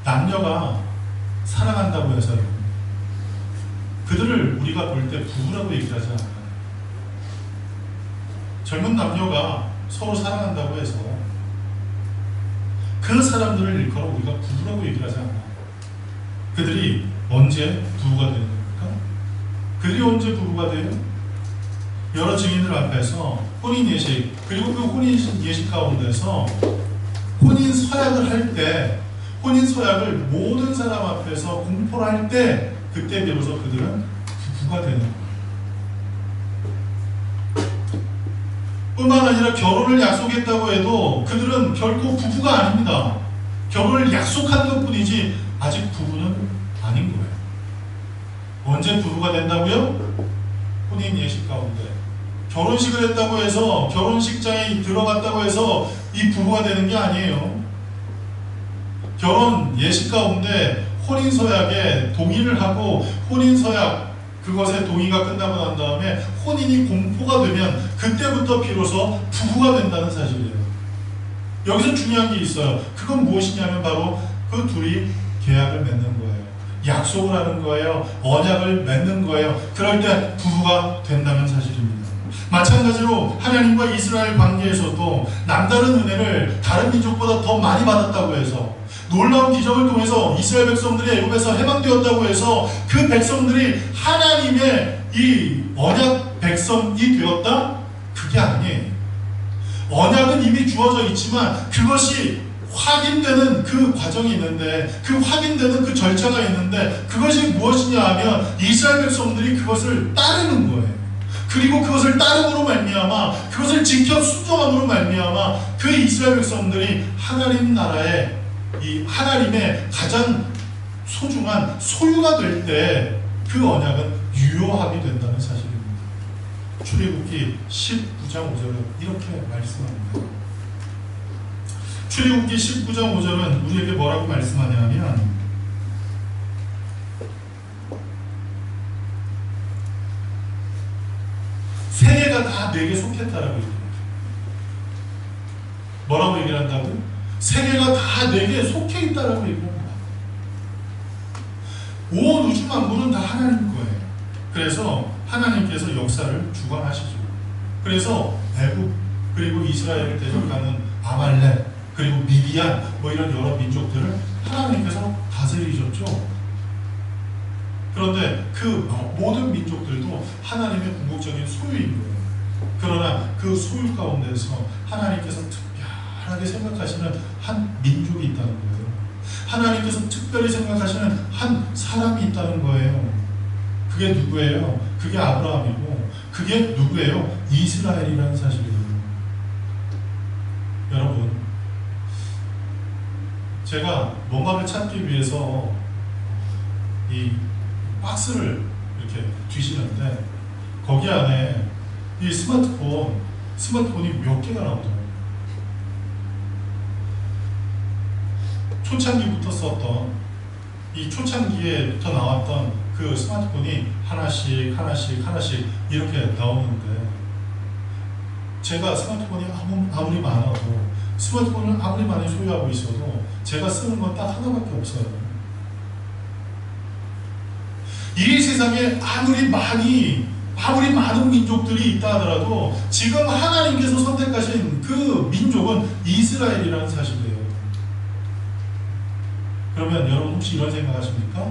남녀가 사랑한다고 해서 그들을 우리가 볼 때 부부라고 얘기를 하지 않아요. 젊은 남녀가 서로 사랑한다고 해서 그 사람들을 일컬어 우리가 부부라고 얘기를 하지 않아요. 그들이 언제 부부가 되는 겁니까? 그들이 언제 부부가 돼요? 여러 증인들 앞에서 혼인 예식, 그리고 그 혼인 예식 가운데서 혼인 서약을 할 때, 혼인 서약을 모든 사람 앞에서 공포를 할 때, 그때 비로소 그들은 부부가 되는 거예요. 뿐만 아니라 결혼을 약속했다고 해도 그들은 결코 부부가 아닙니다. 결혼을 약속한 것뿐이지 아직 부부는 아닌 거예요. 언제 부부가 된다고요? 혼인 예식 가운데. 결혼식을 했다고 해서, 결혼식장에 들어갔다고 해서 이 부부가 되는 게 아니에요. 결혼 예식 가운데 혼인서약에 동의를 하고, 혼인서약 그것에 동의가 끝나고 난 다음에 혼인이 공포가 되면 그때부터 비로소 부부가 된다는 사실이에요. 여기서 중요한 게 있어요. 그건 무엇이냐면 바로 그 둘이 계약을 맺는 거예요. 약속을 하는 거예요. 언약을 맺는 거예요. 그럴 때 부부가 된다는 사실입니다. 마찬가지로 하나님과 이스라엘 관계에서도 남다른 은혜를 다른 민족보다 더 많이 받았다고 해서, 놀라운 기적을 통해서 이스라엘 백성들이 애굽에서 해방되었다고 해서 그 백성들이 하나님의 이 언약 백성이 되었다? 그게 아니에요. 언약은 이미 주어져 있지만 그것이 확인되는 그 과정이 있는데, 그 확인되는 그 절차가 있는데, 그것이 무엇이냐 하면 이스라엘 백성들이 그것을 따르는 거예요. 그리고 그것을 따름으로 말미암아, 그것을 지켜 순종함으로 말미암아 그 이스라엘 백성들이 하나님 나라의 이 하나님의 가장 소중한 소유가 될 때 그 언약은 유효하게 된다는 사실입니다. 출애굽기 19장 5절은 이렇게 말씀합니다. 출애굽기 19장 5절은 우리에게 뭐라고 말씀하냐면, 세계가 다 내게 속했다라고 얘기합니다. 뭐라고 얘기를 한다고? 세계가 다 내게 속해 있다라고 얘기합니다. 온 우주 만물은 다 하나님 거예요. 그래서 하나님께서 역사를 주관하시죠. 그래서 애굽, 그리고 이스라엘을 대적하는 아말렉, 그리고 미디안, 뭐 이런 여러 민족들을 하나님께서 다스리셨죠. 그런데 그 모든 민족들도 하나님의 궁극적인 소유인 거예요. 그러나 그 소유 가운데서 하나님께서 특별하게 생각하시는 한 민족이 있다는 거예요. 하나님께서 특별히 생각하시는 한 사람이 있다는 거예요. 그게 누구예요? 그게 아브라함이고, 그게 누구예요? 이스라엘이라는 사실이에요. 여러분, 제가 뭔가를 찾기 위해서 이 박스를 이렇게 뒤지는데, 거기 안에 이 스마트폰이 몇 개가 나오더라고요. 초창기부터 썼던, 이 초창기에부터 나왔던 그 스마트폰이 하나씩 이렇게 나오는데, 제가 스마트폰이 아무리 많아도, 스마트폰을 아무리 많이 소유하고 있어도 제가 쓰는 건 딱 하나밖에 없어요. 이 세상에 아무리 많은 민족들이 있다 하더라도 지금 하나님께서 선택하신 그 민족은 이스라엘이라는 사실이에요. 그러면 여러분 혹시 이런 생각하십니까?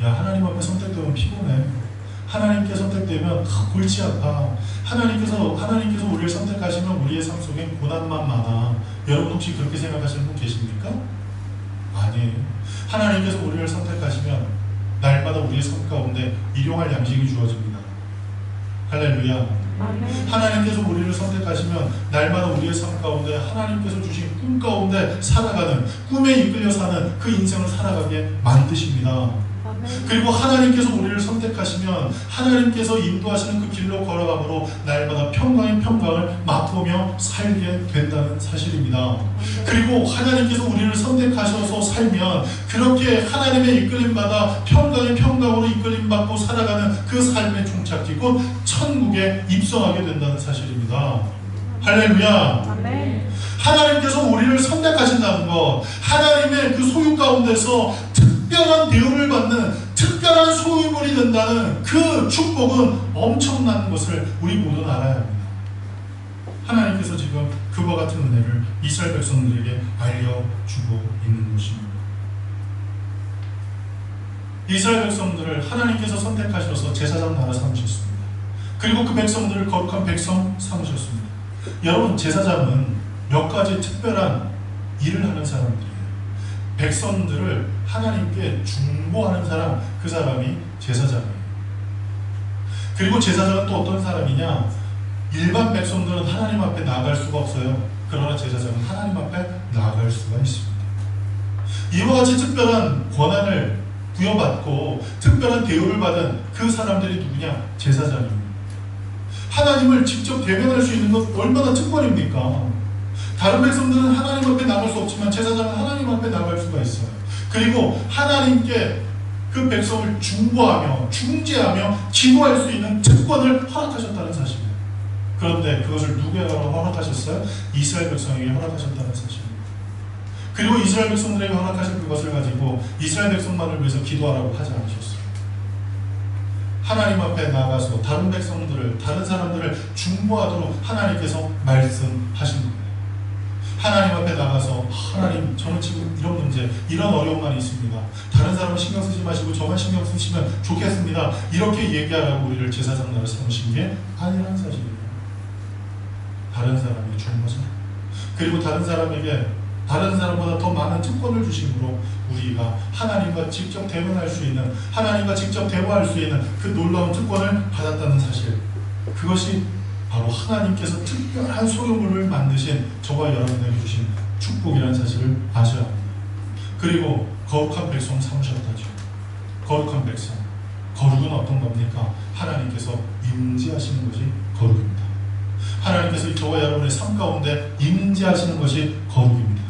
야, 하나님 앞에 선택되면 피곤해. 하나님께 선택되면 골치 아파. 하나님께서 우리를 선택하시면 우리의 삶 속에 고난만 많아. 여러분 혹시 그렇게 생각하시는 분 계십니까? 아니에요. 하나님께서 우리를 선택하시면 날마다 우리의 삶 가운데 일용할 양식이 주어집니다. 할렐루야. 아멘. 하나님께서 우리를 선택하시면 날마다 우리의 삶 가운데 하나님께서 주신 꿈 가운데 살아가는, 꿈에 이끌려 사는 그 인생을 살아가게 만드십니다. 그리고 하나님께서 우리를 선택하시면 하나님께서 인도하시는 그 길로 걸어감으로 날마다 평강의 평강을 맛보며 살게 된다는 사실입니다. 그리고 하나님께서 우리를 선택하셔서 살면 그렇게 하나님의 이끌림받아 평강의 평강으로 이끌림받고 살아가는 그 삶의 종착지, 곧 천국에 입성하게 된다는 사실입니다. 할렐루야. 아멘. 하나님께서 우리를 선택하신다는 것, 하나님의 그 소유 가운데서 특별한 대우를 받는 특별한 소유물이 된다는 그 축복은 엄청난 것을 우리 모두는 알아야 합니다. 하나님께서 지금 그와 같은 은혜를 이스라엘 백성들에게 알려주고 있는 것입니다. 이스라엘 백성들을 하나님께서 선택하셔서 제사장 나라 삼으셨습니다. 그리고 그 백성들을 거룩한 백성 삼으셨습니다. 여러분, 제사장은 몇 가지 특별한 일을 하는 사람들이에요. 백성들을 하나님께 중보하는 사람, 그 사람이 제사장이에요. 그리고 제사장은 또 어떤 사람이냐? 일반 백성들은 하나님 앞에 나아갈 수가 없어요. 그러나 제사장은 하나님 앞에 나아갈 수가 있습니다. 이와 같이 특별한 권한을 부여받고 특별한 대우를 받은 그 사람들이 누구냐? 제사장입니다. 하나님을 직접 대면할 수 있는 것 얼마나 특권입니까? 다른 백성들은 하나님 앞에 나갈 수 없지만 제사장은 하나님 앞에 나갈 수가 있어요. 그리고 하나님께 그 백성을 중보하며 중재하며 기도할 수 있는 특권을 허락하셨다는 사실이에요. 그런데 그것을 누구에게 허락하셨어요? 이스라엘 백성에게 허락하셨다는 사실입니다. 그리고 이스라엘 백성들에게 허락하신 그것을 가지고 이스라엘 백성만을 위해서 기도하라고 하지 않으셨어요. 하나님 앞에 나가서 다른 백성들을, 다른 사람들을 중보하도록 하나님께서 말씀하신 거예요. 하나님 앞에 나가서 하나님, 저는 지금 이런 문제, 이런 어려움만 있습니다. 다른 사람은 신경 쓰지 마시고 저만 신경 쓰시면 좋겠습니다. 이렇게 얘기하라고 우리를 제사장으로 삼으신 게 아니라는 사실이에요. 다른 사람이 중보자, 그리고 다른 사람에게 다른 사람보다 더 많은 특권을 주심으로 우리가 하나님과 직접 대면할 수 있는, 하나님과 직접 대화할 수 있는 그 놀라운 특권을 받았다는 사실, 그것이 바로 하나님께서 특별한 소유물을 만드신 저와 여러분에게 주신 축복이라는 사실을 아셔야 합니다. 그리고 거룩한 백성 삼으셨다죠. 거룩한 백성, 거룩은 어떤 겁니까? 하나님께서 임재하시는 것이 거룩입니다. 하나님께서 저와 여러분의 삶 가운데 임재하시는 것이 거룩입니다.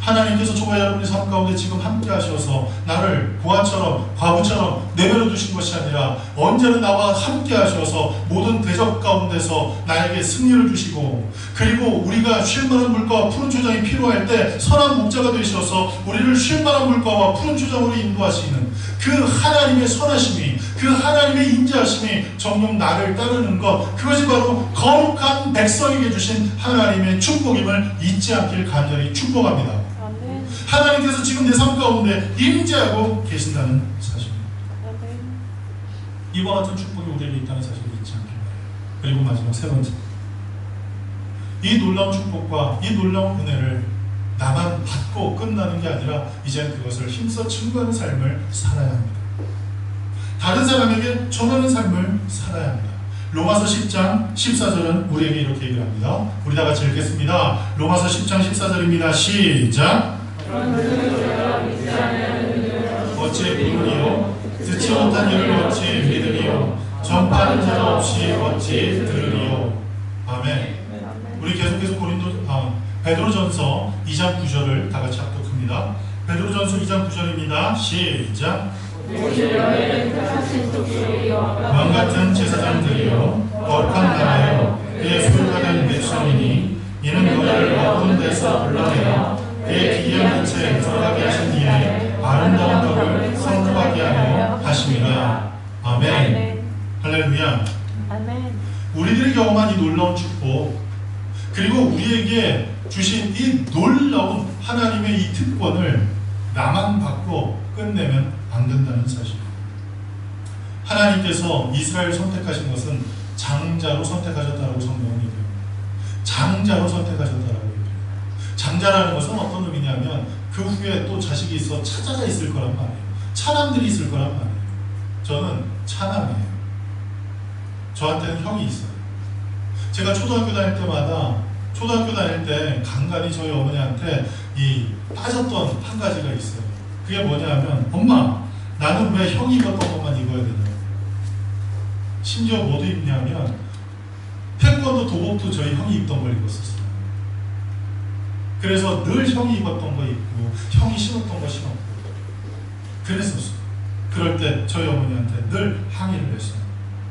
하나님께서 저와 여러분의 삶 가운데 지금 함께 하셔서 나를 고아처럼 과부처럼 내버려 두신 것이 아니라 언제나 나와 함께 하셔서 모든 대적 가운데서 나에게 승리를 주시고, 그리고 우리가 쉴만한 물가와 푸른 초장이 필요할 때 선한 목자가 되셔서 우리를 쉴만한 물가와 푸른 초장으로 인도하시는 그 하나님의 선하심이, 그 하나님의 인자하심이 정녕 나를 따르는 것, 그것이 바로 거룩한 백성에게 주신 하나님의 축복임을 잊지 않길 간절히 축복합니다. 하나님께서 지금 내 삶 가운데 임재하고 계신다는 사실입니다. 이와 같은 축복이 우리에게 있다는 사실을 잊지 않길 바랍니다. 그리고 마지막 세 번째, 이 놀라운 축복과 이 놀라운 은혜를 나만 받고 끝나는 게 아니라 이제는 그것을 힘써 증거하는 삶을 살아야 합니다. 다른 사람에게 전하는 삶을 살아야 합니다. 로마서 10장 14절은 우리에게 이렇게 얘기를 합니다. 우리 다 같이 읽겠습니다. 로마서 10장 14절입니다. 시작. 어찌 믿으리요? 듣지 못한 일을 어찌 믿으리요? 전파하는 자가 없이 어찌 들으리요? 아멘. 우리 계속해서 베드로전서 2장 9절을 다 같이 합독합니다. 베드로전서 2장 9절입니다. 시작. 왕 같은 제사장들이요, 거룩한 나라요, 그의 소유받은 백성이니 이는 너희를 어두운 데서 불러내어 그의 기이한 빛에 들어가게 하신 이의 아름다운 덕을 선포하게 하려 하심이라. 아멘. 할렐루야. 아멘. 우리들이 경험한 이 놀라운 축복, 그리고 우리에게 주신 이 놀라운 하나님의 이 특권을 나만 받고 끝내면 안 된다는 사실. 하나님께서 이스라엘을 선택하신 것은 장자로 선택하셨다라고 성경은 얘기해요. 장자로 선택하셨다라고 얘기해요. 장자라는 것은 어떤 의미냐면 그 후에 또 자식이 있어 차자가 있을 거란 말이에요. 차남들이 있을 거란 말이에요. 저는 차남이에요. 저한테는 형이 있어요. 제가 초등학교 다닐 때 간간히 저희 어머니한테 따졌던 한 가지가 있어요. 그게 뭐냐면, 엄마, 나는 왜 형이 입었던 것만 입어야 되냐고. 심지어 뭐도 입냐면 태권도 도복도 저희 형이 입던 걸 입었었어요. 그래서 늘 형이 입었던 거 입고 형이 신었던 거 신었고 그랬었어요. 그럴 때 저희 어머니한테 늘 항의를 했어요.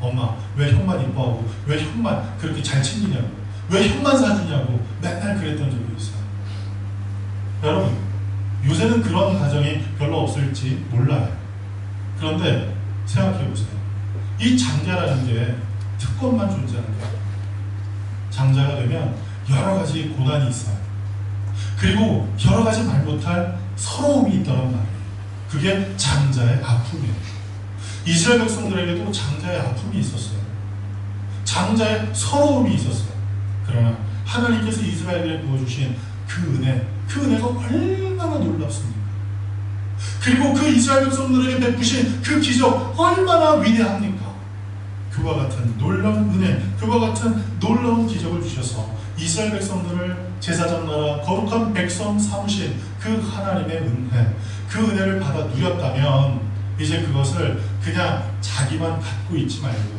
엄마, 왜 형만 이뻐하고 왜 형만 그렇게 잘 챙기냐고, 왜 형만 사주냐고 맨날 그랬던 적이 있어요. 여러분, 요새는 그런 가정이 별로 없을지 몰라요. 그런데 생각해보세요. 이 장자라는 게 특권만 존재하는 거예요. 장자가 되면 여러 가지 고난이 있어요. 그리고 여러 가지 말 못할 서러움이 있다는 말이에요. 그게 장자의 아픔이에요. 이스라엘 백성들에게도 장자의 아픔이 있었어요. 장자의 서러움이 있었어요. 그러나 하나님께서 이스라엘에 부어주신 그 은혜가 얼마나 놀랍습니까? 그리고 그 이스라엘 백성들에게 베푸신 그 기적 얼마나 위대합니까? 그 그와 같은 놀라운 은혜, 그와 같은 놀라운 기적을 주셔서 이스라엘 백성들을 제사장 나라 거룩한 백성 삼으신 그 하나님의 은혜, 그 은혜를 받아 누렸다면 이제 그것을 그냥 자기만 갖고 있지 말고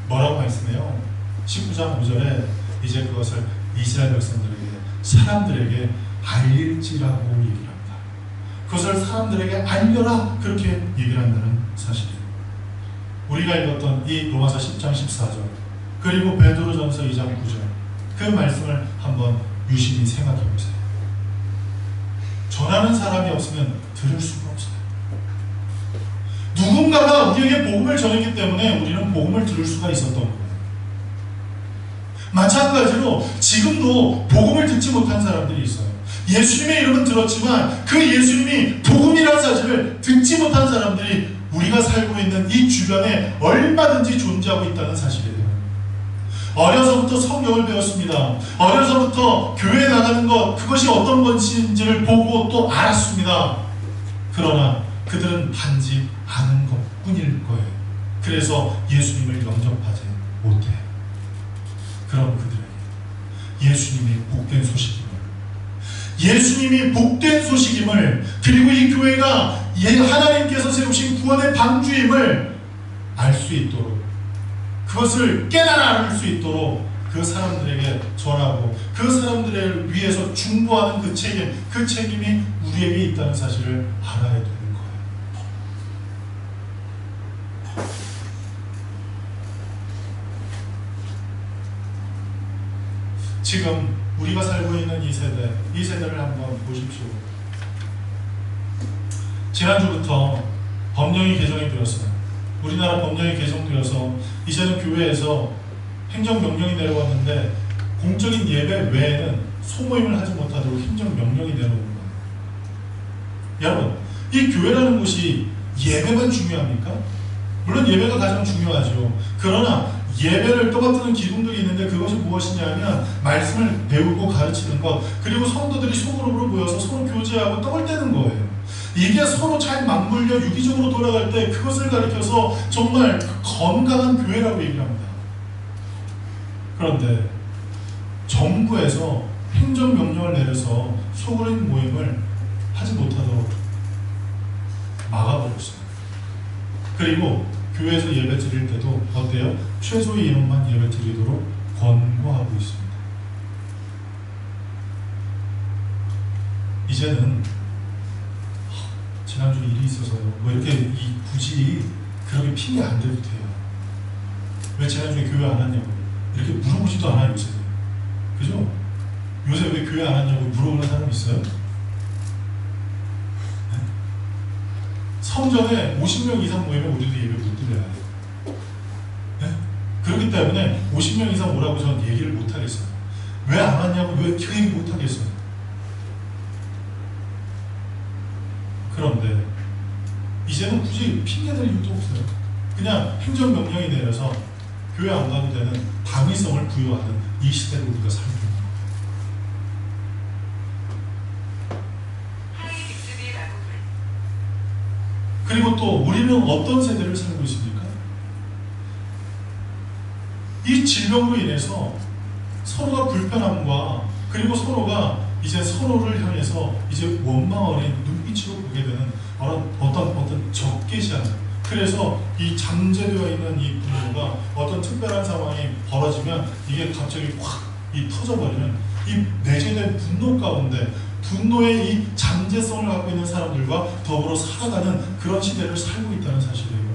뭐라고 말씀해요? 19장 5절에 이제 그것을 이스라엘 백성들에게, 사람들에게 알릴지라고 얘기를 합니다. 그것을 사람들에게 알려라, 그렇게 얘기를 한다는 사실이에요. 우리가 읽었던 이 로마서 10장 14절 그리고 베드로전서 2장 9절 그 말씀을 한번 유심히 생각해 보세요. 전하는 사람이 없으면 들을 수가 없어요. 누군가가 우리에게 복음을 전했기 때문에 우리는 복음을 들을 수가 있었던 거예요. 마찬가지로 지금도 복음을 듣지 못한 사람들이 있어요. 예수님의 이름은 들었지만 그 예수님이 복음이라는 사실을 듣지 못한 사람들이 우리가 살고 있는 이 주변에 얼마든지 존재하고 있다는 사실이에요. 어려서부터 성경을 배웠습니다. 어려서부터 교회에 나가는 것, 그것이 어떤 것인지를 보고 또 알았습니다. 그러나 그들은 단지 아는 것 뿐일 거예요. 그래서 예수님을 영접하지 못해요. 그럼 그들에게 예수님이 복된 소식임을, 예수님이 복된 소식임을, 그리고 이 교회가 하나님께서 세우신 구원의 방주임을 알 수 있도록, 그것을 깨달아 알 수 있도록 그 사람들에게 전하고 그 사람들을 위해서 중보하는 그 책임이 우리에게 있다는 사실을 알아야 되는 거예요. 지금 우리가 살고 있는 이 세대를 한번 보십시오. 지난주부터 법령이 개정이 되었어요. 우리나라 법령이 개정되어서 이제는 교회에서 행정명령이 내려왔는데 공적인 예배 외에는 소모임을 하지 못하도록 행정명령이 내려오는 거예요. 여러분, 이 교회라는 곳이 예배만 중요합니까? 물론 예배가 가장 중요하죠. 그러나 예배를 떠받드는 기둥들이 있는데 그것이 무엇이냐면 말씀을 배우고 가르치는 것, 그리고 성도들이 소그룹으로 모여서 서로 교제하고 떡을 떼는 거예요. 이게 서로 잘 맞물려 유기적으로 돌아갈 때 그것을 가리켜서 정말 건강한 교회라고 얘기를 합니다. 그런데 정부에서 행정명령을 내려서 소그룹 모임을 하지 못하도록 막아버렸어요. 그리고 교회에서 예배 드릴 때도 어때요? 최소의 인원만 예배 드리도록 권고하고 있습니다. 이제는 지난주에 일이 있어서요, 뭐 이렇게 굳이 그렇게 핑계 안 대도 돼요. 왜 지난주에 교회 안 왔냐고 이렇게 물어보지도 않아요, 요새. 그죠? 요새 왜 교회 안 왔냐고 물어보는 사람 있어요? 네? 성전에 50명 이상 모이면 우리도 예배 못 드려야 해요. 네? 그렇기 때문에 50명 이상 오라고 저는 얘기를 못 하겠어요. 왜 안 왔냐고 왜 그 얘기 못 하겠어요. 그런데 이제는 굳이 핑계댈 이유도 없어요. 그냥 행정명령이 내려서 교회 안 가도 되는 당위성을 부여하는 이 시대를 우리가 살고 있는 거예요. 그리고 또 우리는 어떤 세대를 살고 있습니까? 이 질병으로 인해서 서로가 불편함과 그리고 서로가 이제 서로를 향해서 이제 원망 어린 눈빛으로 보게 되는 어떤 적개시하는, 그래서 이 잠재되어 있는 이 분노가 어떤 특별한 상황이 벌어지면 이게 갑자기 확 터져버리는 이 내재된 분노 가운데 분노의 이 잠재성을 갖고 있는 사람들과 더불어 살아가는 그런 시대를 살고 있다는 사실이에요.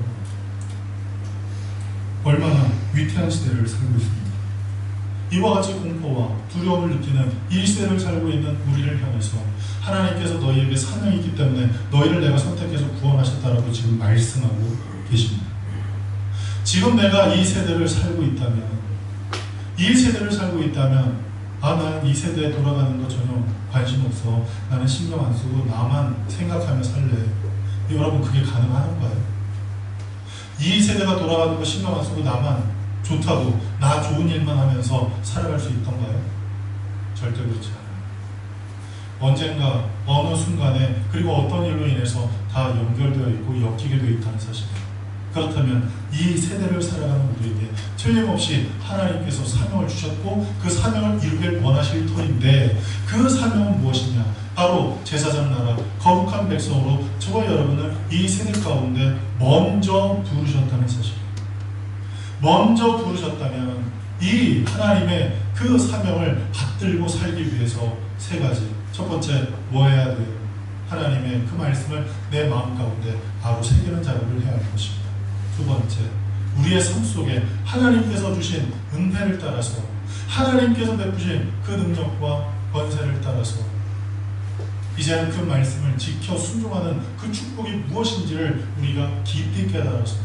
얼마나 위태한 시대를 살고 있습니다. 이와 같이 공포와 두려움을 느끼는 이 시대를 살고 있는 우리를 향해서 하나님께서 너희에게 사명이 있기 때문에 너희를 내가 선택해서 구원하셨다라고 지금 말씀하고 계십니다. 지금 내가 이 세대를 살고 있다면 나는 이 세대에 돌아가는 거 전혀 관심 없어, 나는 신경 안 쓰고 나만 생각하며 살래. 여러분, 그게 가능한가요? 이 세대가 돌아가는 거 신경 안 쓰고 나만 좋다고 나 좋은 일만 하면서 살아갈 수 있던가요? 절대 그렇지 않아요. 언젠가 어느 순간에 그리고 어떤 일로 인해서 다 연결되어 있고 엮이게 되어 있다는 사실이에요. 그렇다면 이 세대를 살아가는 우리에게 틀림없이 하나님께서 사명을 주셨고 그 사명을 이루길 원하실 터인데 그 사명은 무엇이냐? 바로 제사장 나라 거룩한 백성으로 저와 여러분을 이 세대 가운데 먼저 부르셨다는 사실이에요. 먼저 부르셨다면 이 하나님의 그 사명을 받들고 살기 위해서 세 가지. 첫 번째, 뭐 해야 돼요? 하나님의 그 말씀을 내 마음 가운데 바로 새기는 작업을 해야 할 것입니다. 두 번째, 우리의 삶 속에 하나님께서 주신 은혜를 따라서 하나님께서 베푸신 그 능력과 권세를 따라서 이제는 그 말씀을 지켜 순종하는 그 축복이 무엇인지를 우리가 깊이 깨달아서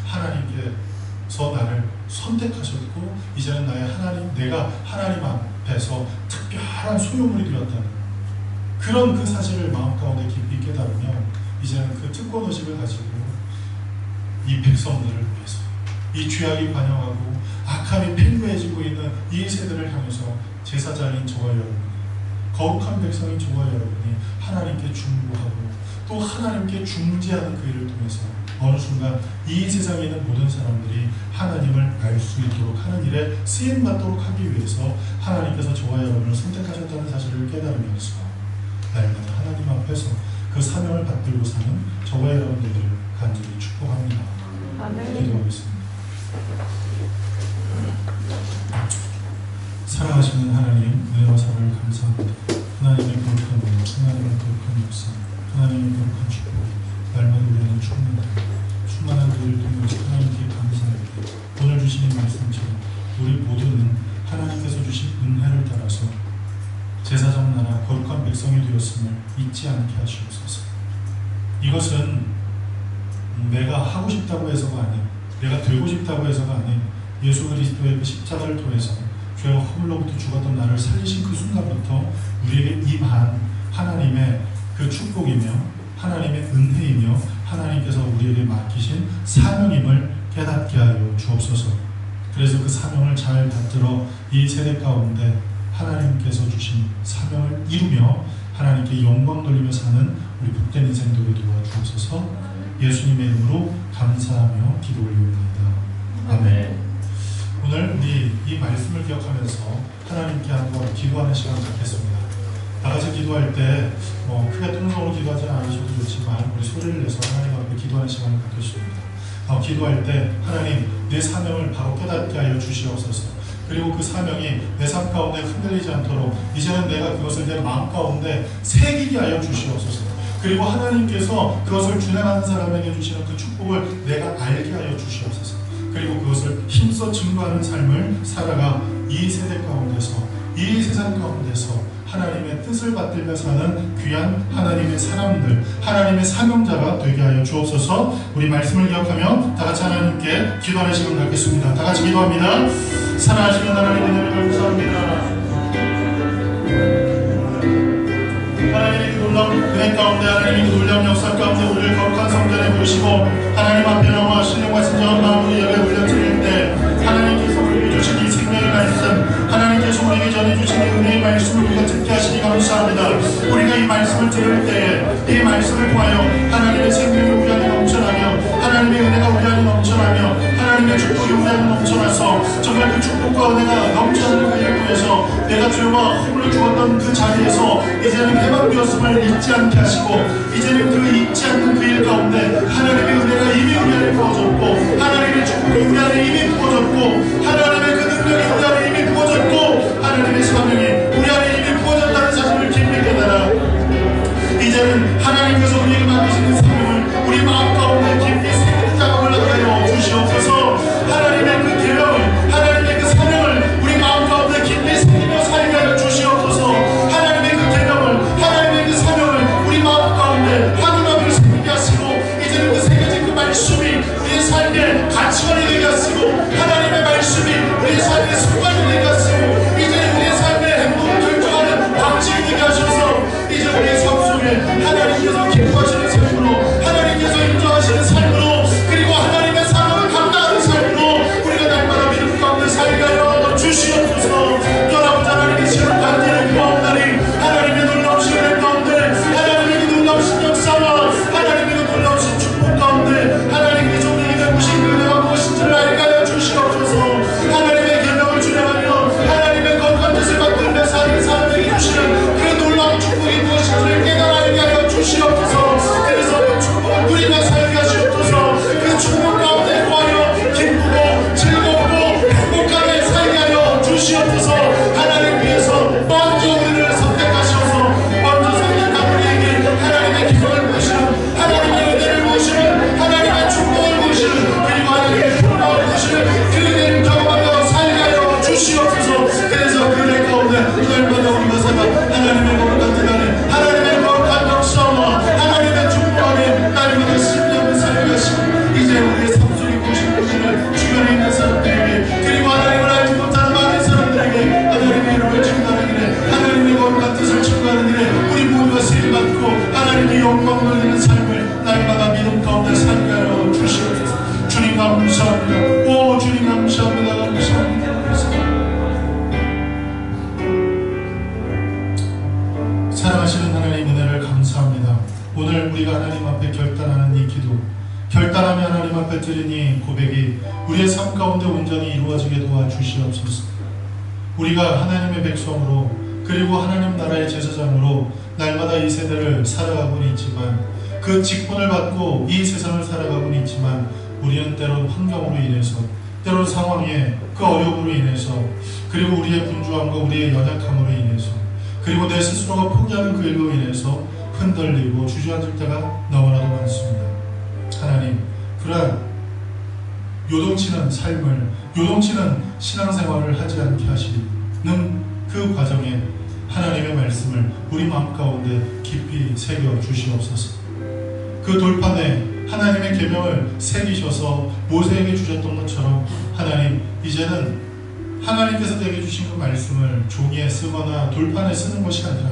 하나님께서 나를 선택하셨고 이제는 내가 하나님 앞에서 특별한 소유물이 되었다는 그런 그 사실을 마음 가운데 깊이 깨달으면 이제는 그 특권의식을 가지고 이 백성들을 위해서 이 죄악이 관영하고 악함이 팽배해지고 있는 이 세대를 향해서 제사장인 저와 여러분이 거룩한 백성인 저와 여러분이 하나님께 중보하고 또 하나님께 중재하는 그 일을 통해서 어느 순간 이 세상에 있는 모든 사람들이 하나님을 알 수 있도록 하는 일에 쓰임받도록 하기 위해서 하나님께서 저와 여러분을 선택하셨다는 사실을 깨달으면서 날마다 하나님 앞에서 그 사명을 받들고 사는 저와 여러분들을 간절히 축복합니다. 아멘. 기도하겠습니다. 사랑하시는 하나님, 은혜와 사랑을 감사합니다. 하나님의 거룩한 은혜, 하나님의 거룩한 역사, 하나님의 거룩한 축복, 날마다 우리는 충만한 그를 통해서 하나님께 감사합니다. 오늘 주신 이 말씀처럼 우리 모두는 하나님께서 주신 은혜를 따라서 제사장 나라 거룩한 백성이 되었음을 잊지 않게 하시옵소서. 이것은 내가 하고 싶다고 해서가 아닌, 내가 되고 싶다고 해서가 아닌 예수 그리스도의 그 십자가를 통해서 죄와 허물로부터 죽었던 나를 살리신 그 순간부터 우리에게 임한 하나님의 그 축복이며 하나님의 은혜이며 하나님께서 우리에게 맡기신 사명임을 깨닫게 하여 주옵소서. 그래서 그 사명을 잘 받들어 이 세대 가운데 하나님께서 주신 사명을 이루며 하나님께 영광 돌리며 사는 우리 복된 인생 되게 도와주옵소서. 예수님의 이름으로 감사하며 기도 올리옵나이다. 아멘. 오늘 우리 이 말씀을 기억하면서 하나님께 한번 기도하는 시간 갖겠습니다. 나같이 기도할 때 크게 통성으로 기도하지 않으셔도 좋지만 우리 소리를 내서 하나님 앞에 기도하는 시간을 갖겠습니다. 기도할 때 하나님 내 사명을 바로 깨닫게 하여 주시옵소서. 그리고 그 사명이 내 삶 가운데 흔들리지 않도록 이제는 내가 그것을 내 마음 가운데 새기게 하여 주시옵소서. 그리고 하나님께서 그것을 준행하는 사람에게 주시는 그 축복을 내가 알게 하여 주시옵소서. 그리고 그것을 힘써 증거하는 삶을 살아가 이 세대 가운데서 이 세상 가운데서 하나님의 뜻을 받들며 사는 귀한 하나님의 사람들, 하나님의 사명자가 되게 하여 주옵소서. 우리 말씀을 기억하며 다같이 하나님께 기도하는 시간 갖겠습니다. 다같이 기도합니다. 사랑하시는 하나님 은혜를 감사합니다. 하나님의 그 놀라운 은혜 가운데 하나님의 그 놀라운 역사 가운데 우리를 거룩한 성전에 모시고 하나님 앞에 나와 신령과 진정한 마음으로 예배 올려드릴 때 하나님께서 우리에게 주신 이 생명의 말씀, 하나님께서 우리에게 전해주신 이 은혜의 말씀을 우리가 듣게 하시니 감사합니다. 우리가 이 말씀을 들을 때에 이 말씀을 통하여 하나님의 생명이 우리 안에 넘쳐나며 하나님의 은혜가 우리 안에 넘쳐나며 하나님의 축복이 우리 안에 넘쳐나서 정말 그 축복과 은혜가 넘쳐나는 그 일을 통해서 내가 죄와 허물을 주었던 그 자리에서 이제는 해방되었음을 잊지 않게 하시고 이제는 그 잊지 않는 그 일 가운데 하나님의 은혜가 이미 우리 안에 부어졌고 하나님의 축복이 우리 안에 이미 부어졌고 하나님의 그 능력이 우리 안에 이미 부어졌고 하나님의 사명이 우리 안에 이미 부어졌다는 사실을 깊이 깨달아 이제는 하나님께서 우리에게 맡기시는 사명을 우리 마음 가운데 깊이 새기는 작업을 하여 주시옵소서. 하나님의 그 계명을 하나님의 그 사명을 우리 마음 가운데 깊이 새기며 살게 하여 주시옵소서. 하나님의 그 계명을 하나님의 그 사명을 우리 마음 가운데 우리가 하나님 앞에 결단하는 이 기도, 결단하며 하나님 앞에 드린 이 고백이 우리의 삶 가운데 온전히 이루어지게 도와주시옵소서. 우리가 하나님의 백성으로 그리고 하나님 나라의 제사장으로 날마다 이 세대를 살아가고는 있지만, 그 직분을 받고 이 세상을 살아가고는 있지만, 우리는 때론 환경으로 인해서, 때론 상황에 그 어려움으로 인해서, 그리고 우리의 분주함과 우리의 연약함으로 인해서, 그리고 내 스스로가 포기하는 그 일로 인해서 흔들리고 주저앉을 때가 너무나도 많습니다. 하나님, 그러한 요동치는 삶을, 요동치는 신앙생활을 하지 않게 하시는 그 과정에 하나님의 말씀을 우리 마음 가운데 깊이 새겨 주시옵소서. 그 돌판에 하나님의 계명을 새기셔서 모세에게 주셨던 것처럼, 하나님, 이제는 하나님께서 내게 주신 그 말씀을 종이에 쓰거나 돌판에 쓰는 것이 아니라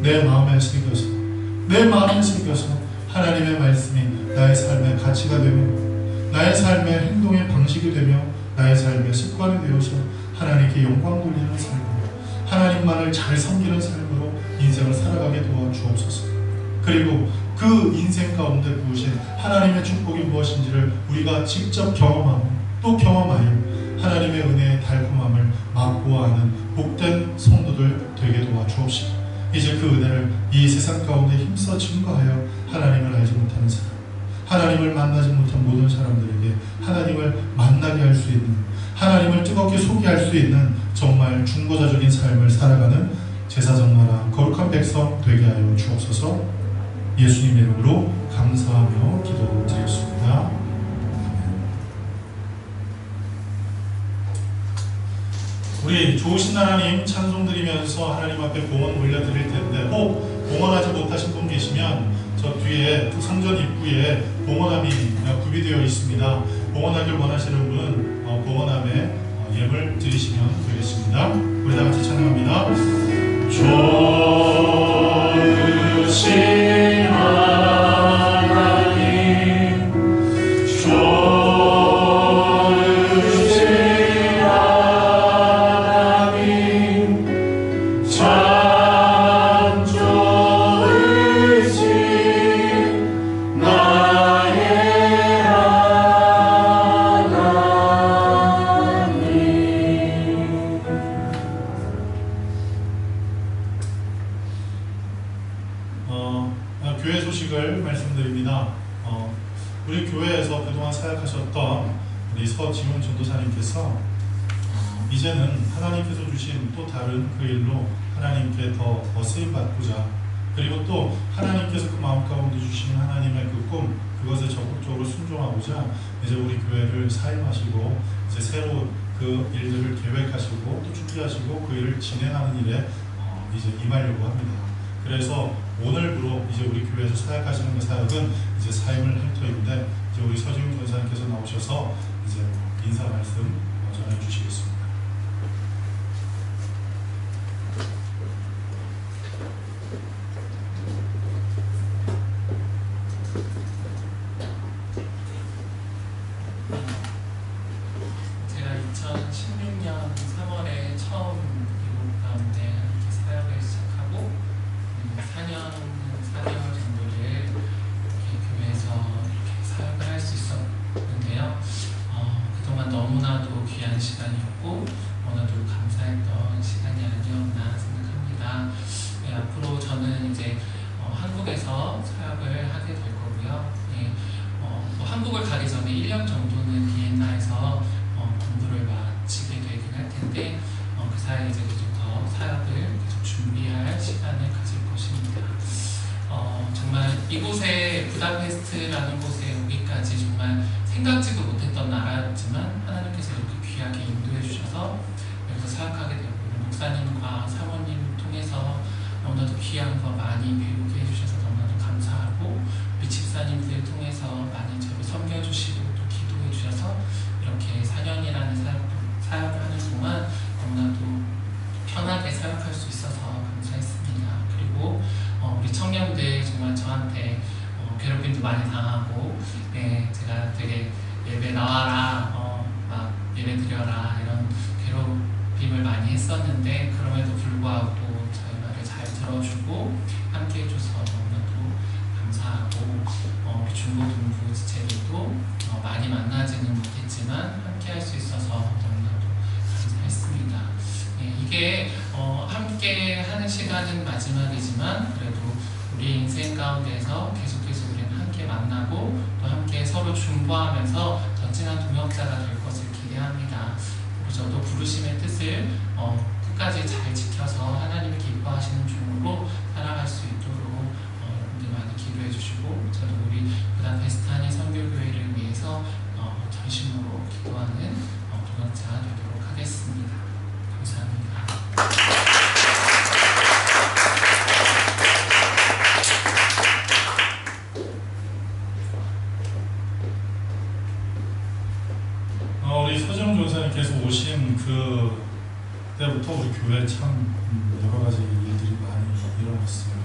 내 마음에 새겨서, 내 마음에 새겨서 하나님의 말씀이 나의 삶의 가치가 되며, 나의 삶의 행동의 방식이 되며, 나의 삶의 습관이 되어서 하나님께 영광 돌리는 삶으로, 하나님만을 잘 섬기는 삶으로 인생을 살아가게 도와주옵소서. 그리고 그 인생 가운데 부으신 하나님의 축복이 무엇인지를 우리가 직접 경험하고 또 경험하여 하나님의 은혜의 달콤함을 맛보아하는 복된 성도들 되게 도와주옵시고, 이제 그 은혜를 이 세상 가운데 힘써 증거하여 하나님을 알지 못하는 사람, 하나님을 만나지 못한 모든 사람들에게 하나님을 만나게 할 수 있는, 하나님을 뜨겁게 소개할 수 있는 정말 중보자적인 삶을 살아가는 제사장 나라 거룩한 백성 되게 하여 주옵소서. 예수님의 이름으로 감사하며 기도드리겠습니다. 우리 좋으신 하나님 찬송드리면서 하나님 앞에 봉헌 올려드릴 텐데, 혹 봉헌하지 못하신 분 계시면 저 뒤에 상전 입구에 봉헌함이 구비되어 있습니다. 봉헌하길 원하시는 분은 봉헌함에 예물 드리시면 되겠습니다. 우리 다 같이 찬양합니다. 좋으신 하나님, 좋으신 하나님, 참 좋으신 나의 하나님. 교회 소식을 말씀드립니다. 우리 교회에서 그동안 사역하셨던 우리 서지훈 전도사님께서 이제는 하나님께서 주신 또 다른 그 일로 하나님께 더 쓰임받고자, 그리고 또 하나님께서 그 마음 가운데 주시는 하나님의 그 꿈, 그것에 적극적으로 순종하고자 이제 우리 교회를 사임하시고, 이제 새로 그 일들을 계획하시고 또 준비하시고 그 일을 진행하는 일에 이제 임하려고 합니다. 그래서 오늘부로 이제 우리 교회에서 사역하시는 그 사역은 이제 사임을 할 터인데, 이제 우리 서지훈 전사님께서 나오셔서 이제 인사 말씀 전해 주시겠습니다. 제가 2016년 3월에 처음 미국 가운데 이렇게 사역을 시작하고 4년 정도를 이렇게 교회에서 이렇게 사역을 할 수 있었는데요. 그동안 너무나도 귀한 시간이었고 너무나도 감사했던 시간이 아니었나 생각합니다. 네, 앞으로 저는 이제 한국에서 사역을 하게 될 거고요. 네, 한국을 가기 전에 1년 정도는 비엔나에서 공부를 마치게 되긴 할 텐데, 그 사이에 이제 계속 더 사역을 계속 준비할 시간을 가질 것입니다. 정말 이곳에 부다페스트라는 곳에 오기까지 정말 생각지도 못했던 나라였지만 하나님께서 이렇게 귀하게 인도해 주셔서 여기서 사역하게 되고, 목사님과 사모님 통해서 너무나도 귀한 거 많이 배우게 해주셔서 너무나도 감사하고, 우리 집사님들 통해서 많이 저를 섬겨주시고 또 기도해 주셔서 이렇게 4년이라는 사역을 하는 동안 너무나도 편하게 사역할 수 있어서 감사했습니다. 그리고 우리 청년들 정말 저한테 괴롭힘도 많이 당하고, 네, 제가 되게 예배 나와라, 막 예배 드려라 이런 괴롭힘을 많이 했었는데, 그럼에도 불구하고 저희 말을 잘 들어주고 함께 해줘서 너무나도 감사하고, 중고등부 지체들도 많이 만나지는 못했지만 함께 할 수 있어서 너무나도 감사했습니다. 예, 이게 함께 하는 시간은 마지막이지만 그래도 우리 인생 가운데서 계속해서 우리는 함께 만나고 또 함께 서로 중보하면서 더 진한 동역자가 될 것을 기대합니다. 그리고 저도 부르심의 뜻을 끝까지 잘 지켜서 하나님이 기뻐하시는 중으로 살아갈 수 있도록 여러분들 많이 기도해 주시고 저도 우리 부다페스트 선교교회를 위해서 전심으로 기도하는 동역자 되도록 하겠습니다. 감사합니다. 우리 서정 전사님께서 오신 그 때부터 우리 교회에 참 여러 가지 일들이 많이 일어났어요.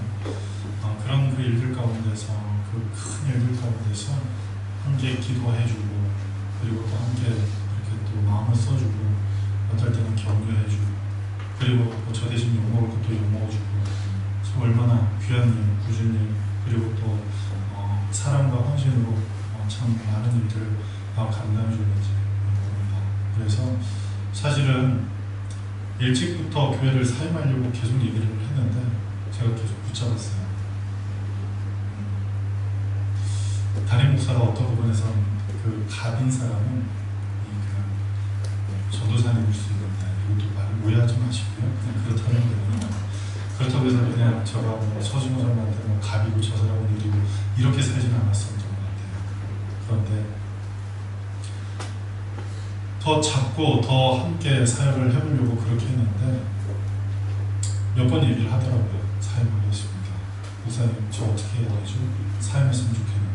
그런 그 일들 가운데서 그 큰 일들 가운데서 함께 기도해주고 그리고 또 함께 이렇게 또 마음을 써주고 어떨 때는 격려해주고 그리고 저 대신 욕먹을 것도 욕먹어주고 참 얼마나 귀한 일, 굳은 일 그리고 또 사랑과 헌신으로 참 많은 일들을 감당해주는지 모릅니다. 그래서 사실은 일찍부터 교회를 사임하려고 계속 얘기를 했는데 제가 계속 붙잡았어요. 담임 목사가 어떤 부분에서 그 갑인 사람은 전도사님일 수 있는데 이것도 말 오해하지 마시고요. 그냥 그렇다는 거예요. 그렇다고 해서 그냥 저하고 서진호 장관한테 뭐 갑이고 저 사람은 느리고 이렇게 살지는 않았었던 것 같아요. 그런데 더 잡고 더 함께 사역을 해보려고 그렇게 했는데 몇 번 얘기를 하더라고요. 사임하겠습니다. 목사님 저 어떻게 해야 되죠? 사임했으면 좋겠는데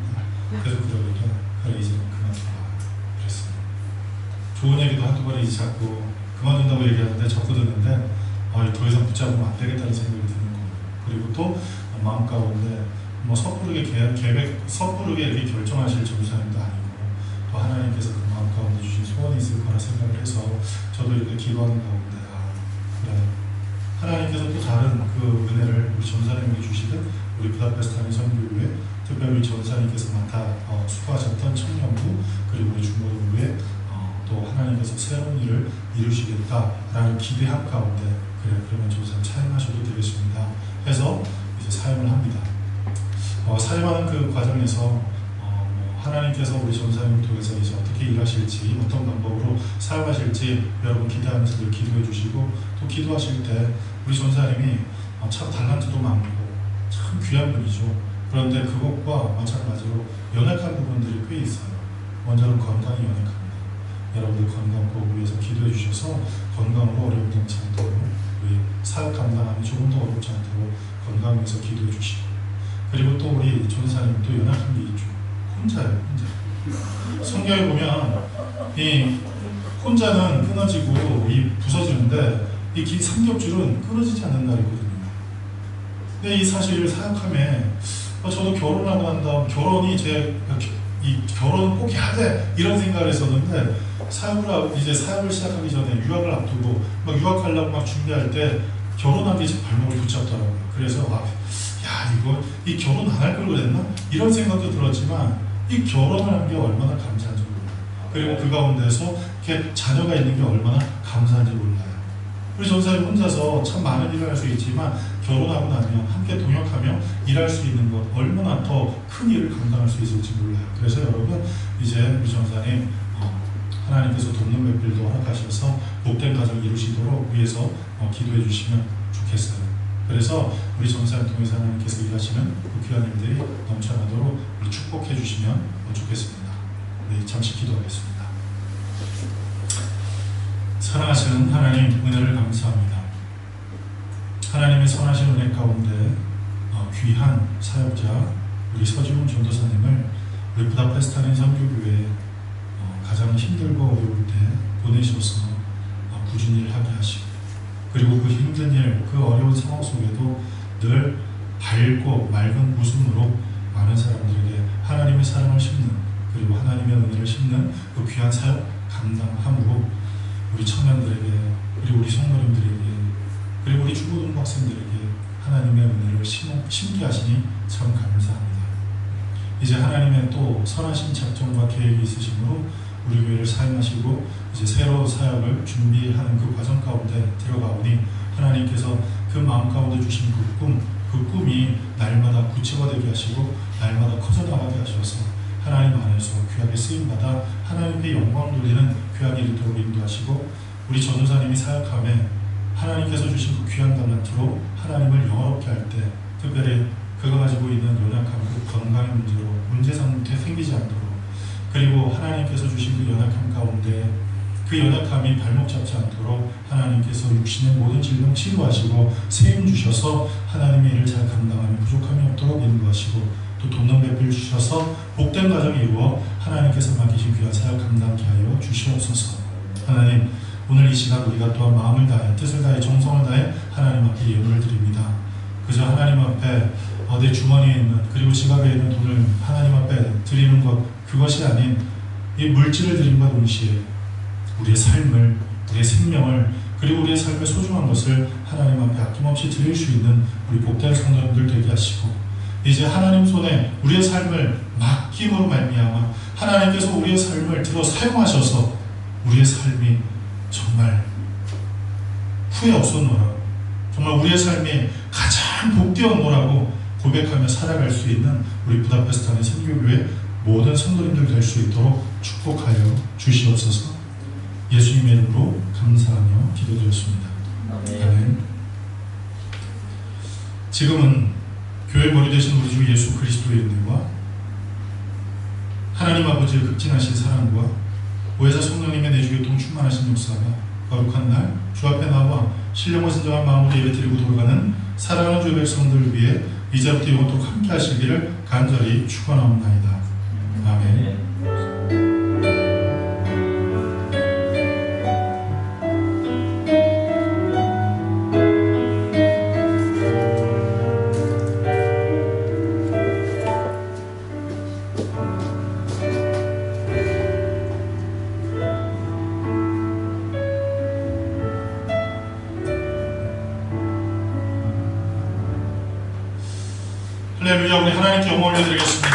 그래서 그러길래 그래 이제는 그만둬라 그랬어요. 좋은 얘기도 한두 번에 이제 자꾸 그만둔다고 얘기하는데 적고 듣는데 더 이상 붙잡으면 안 되겠다는 생각이 드는 거예요. 그리고 또 마음 가운데 뭐 섣부르게 이렇게 결정하실 전도사님도 아니고 또 하나님께서 그 마음 가운데 주신 소원이 있을 거라 생각을 해서 저도 이렇게 기도하는 가운데 그래 하나님께서 또 다른 그 은혜를 우리 전사님에게 주시듯 우리 부다페스트 선교회 특별히 전사님께서 맡아 수고하셨던 청년부 그리고 우리 중고등부에 또 하나님께서 새로운 일을 이루시겠다라는 기대함 가운데 그래 그러면 전사님 사임하셔도 되겠습니다 해서 이제 사임을 합니다. 사임하는 그 과정에서 하나님께서 우리 전사님을 통해서 이제 어떻게 일하실지 어떤 방법으로 사용하실지 여러분 기대하면서 늘 기도해 주시고 또 기도하실 때 우리 전사님이 참 달란트도 많고 참 귀한 분이죠. 그런데 그것과 마찬가지로 연약한 부분들이 꽤 있어요. 먼저는 건강이 연약합니다. 여러분들 건강 보호를 위해서 기도해 주셔서 건강으로 어려움지 않도록 우리 사역 감당함이 조금 더 어렵지 않도록 건강 위해서 기도해 주시고 그리고 또 우리 전사님 또 연약한 게 있죠. 혼자예요. 혼자. 성경에 보면 이 혼자는 끊어지고 이 부서지는데 이 긴 삼겹줄은 끊어지지 않는 날이거든요. 근데 이 사실 사역함에 저도 결혼하고 난 다음 결혼이 이 결혼은 꼭 해야 돼 이런 생각을 했었는데 이제 사역을 시작하기 전에 유학을 앞두고 막 유학하려고 막 준비할 때 결혼한 게 제 발목을 붙잡더라고요. 그래서 이 결혼 안 할 걸 그랬나 이런 생각도 들었지만 이 결혼을 한 게 얼마나 감사한지 몰라요. 그리고 그 가운데서 이렇게 자녀가 있는 게 얼마나 감사한지 몰라요. 우리 전사님 혼자서 참 많은 일을 할 수 있지만 결혼하고 나면 함께 동역하며 일할 수 있는 것 얼마나 더 큰 일을 감당할 수 있을지 몰라요. 그래서 여러분 이제 우리 전사님 하나님께서 돕는 맷bil도 허락하셔서 복된 가정 이루시도록 위해서 기도해 주시면 좋겠어요. 그래서 우리 전사님 통해서 하나님께서 일하시는 그 귀한 일들이 넘쳐나도록 우리 축복해 주시면 좋겠습니다. 네, 잠시 기도하겠습니다. 사랑하시는 하나님 은혜를 감사합니다. 하나님의 선하신 은혜 가운데 귀한 사역자 우리 서지훈 전도사님을 우리 부다페스트 선교교회에 가장 힘들고 어려울 때 보내셔서 꾸준히 일하게 하시고 그리고 그 힘든 일, 그 어려운 상황 속에도 늘 밝고 맑은 웃음으로 많은 사람들에게 하나님의 사랑을 심는 그리고 하나님의 은혜를 심는 그 귀한 사역 감당함으로 우리 청년들에게 그리고 우리 성도님들에게 그리고 우리 중고등부 학생들에게 하나님의 은혜를 심게 하시니 참 감사합니다. 이제 하나님의 또 선하신 작정과 계획이 있으시므로 우리 교회를 사용하시고 이제 새로운 사역을 준비하는 그 과정 가운데 들어가오니 하나님께서 그 마음 가운데 주신 그 꿈이 날마다 구체화되게 하시고 날마다 커져나가게 하셔서 하나님 안에서 귀하게 쓰임받아 하나님께 영광 돌리는 귀하게 이르도록 인도하시고 우리 전도사님이 사역함에 하나님께서 주신 그 귀한 달란트로 하나님을 영화롭게 할 때 특별히 그가 가지고 있는 연약함, 그 건강의 문제로 문제상 생기지 않도록 그리고 하나님께서 주신 그 연약함 가운데 그 연약함이 발목 잡지 않도록 하나님께서 육신의 모든 질병 치료하시고 세임 주셔서 하나님의 일을 잘 감당하는 부족함이 없도록 인도하시고 또 돕는 배필 주셔서 복된 가정이 이루어 하나님께서 맡기신 귀한 사역 감당케 하여 주시옵소서. 하나님 오늘 이 시간 우리가 또한 마음을 다해 뜻을 다해 정성을 다해 하나님 앞에 예물을 드립니다. 그저 하나님 앞에 내 주머니에 있는 그리고 지갑에 있는 돈을 하나님 앞에 드리는 것 그것이 아닌 이 물질을 드림과 동시에 우리의 삶을 우리의 생명을 그리고 우리의 삶의 소중한 것을 하나님 앞에 아낌없이 드릴 수 있는 우리 복된 성도님들 되게 하시고 이제 하나님 손에 우리의 삶을 맡김으로 말미암아 하나님께서 우리의 삶을 들어 사용하셔서 우리의 삶이 정말 후회 없었노라고 정말 우리의 삶이 가장 복되었노라고 고백하며 살아갈 수 있는 우리 부다페스트 안의 선교교회 모든 성도님들 될 수 있도록 축복하여 주시옵소서. 예수님의 이름으로 감사하며 기도드렸습니다. 아멘. 지금은 교회 머리 되신 우리 주 예수 그리스도의 은혜와 하나님 아버지의 극진하신 사랑과 보혜사 성령님의 내주교통 충만하신 역사가 거룩한 날 주 앞에 나와 신령과 진정한 마음으로 예배드리고 돌아가는 사랑하는 주의 백성들을 위해 이제부터 영원토록 함께 하시기를 간절히 축원하옵나이다. 아멘. 할렐루야. 우리 하나님께 영광을 올려드리겠습니다.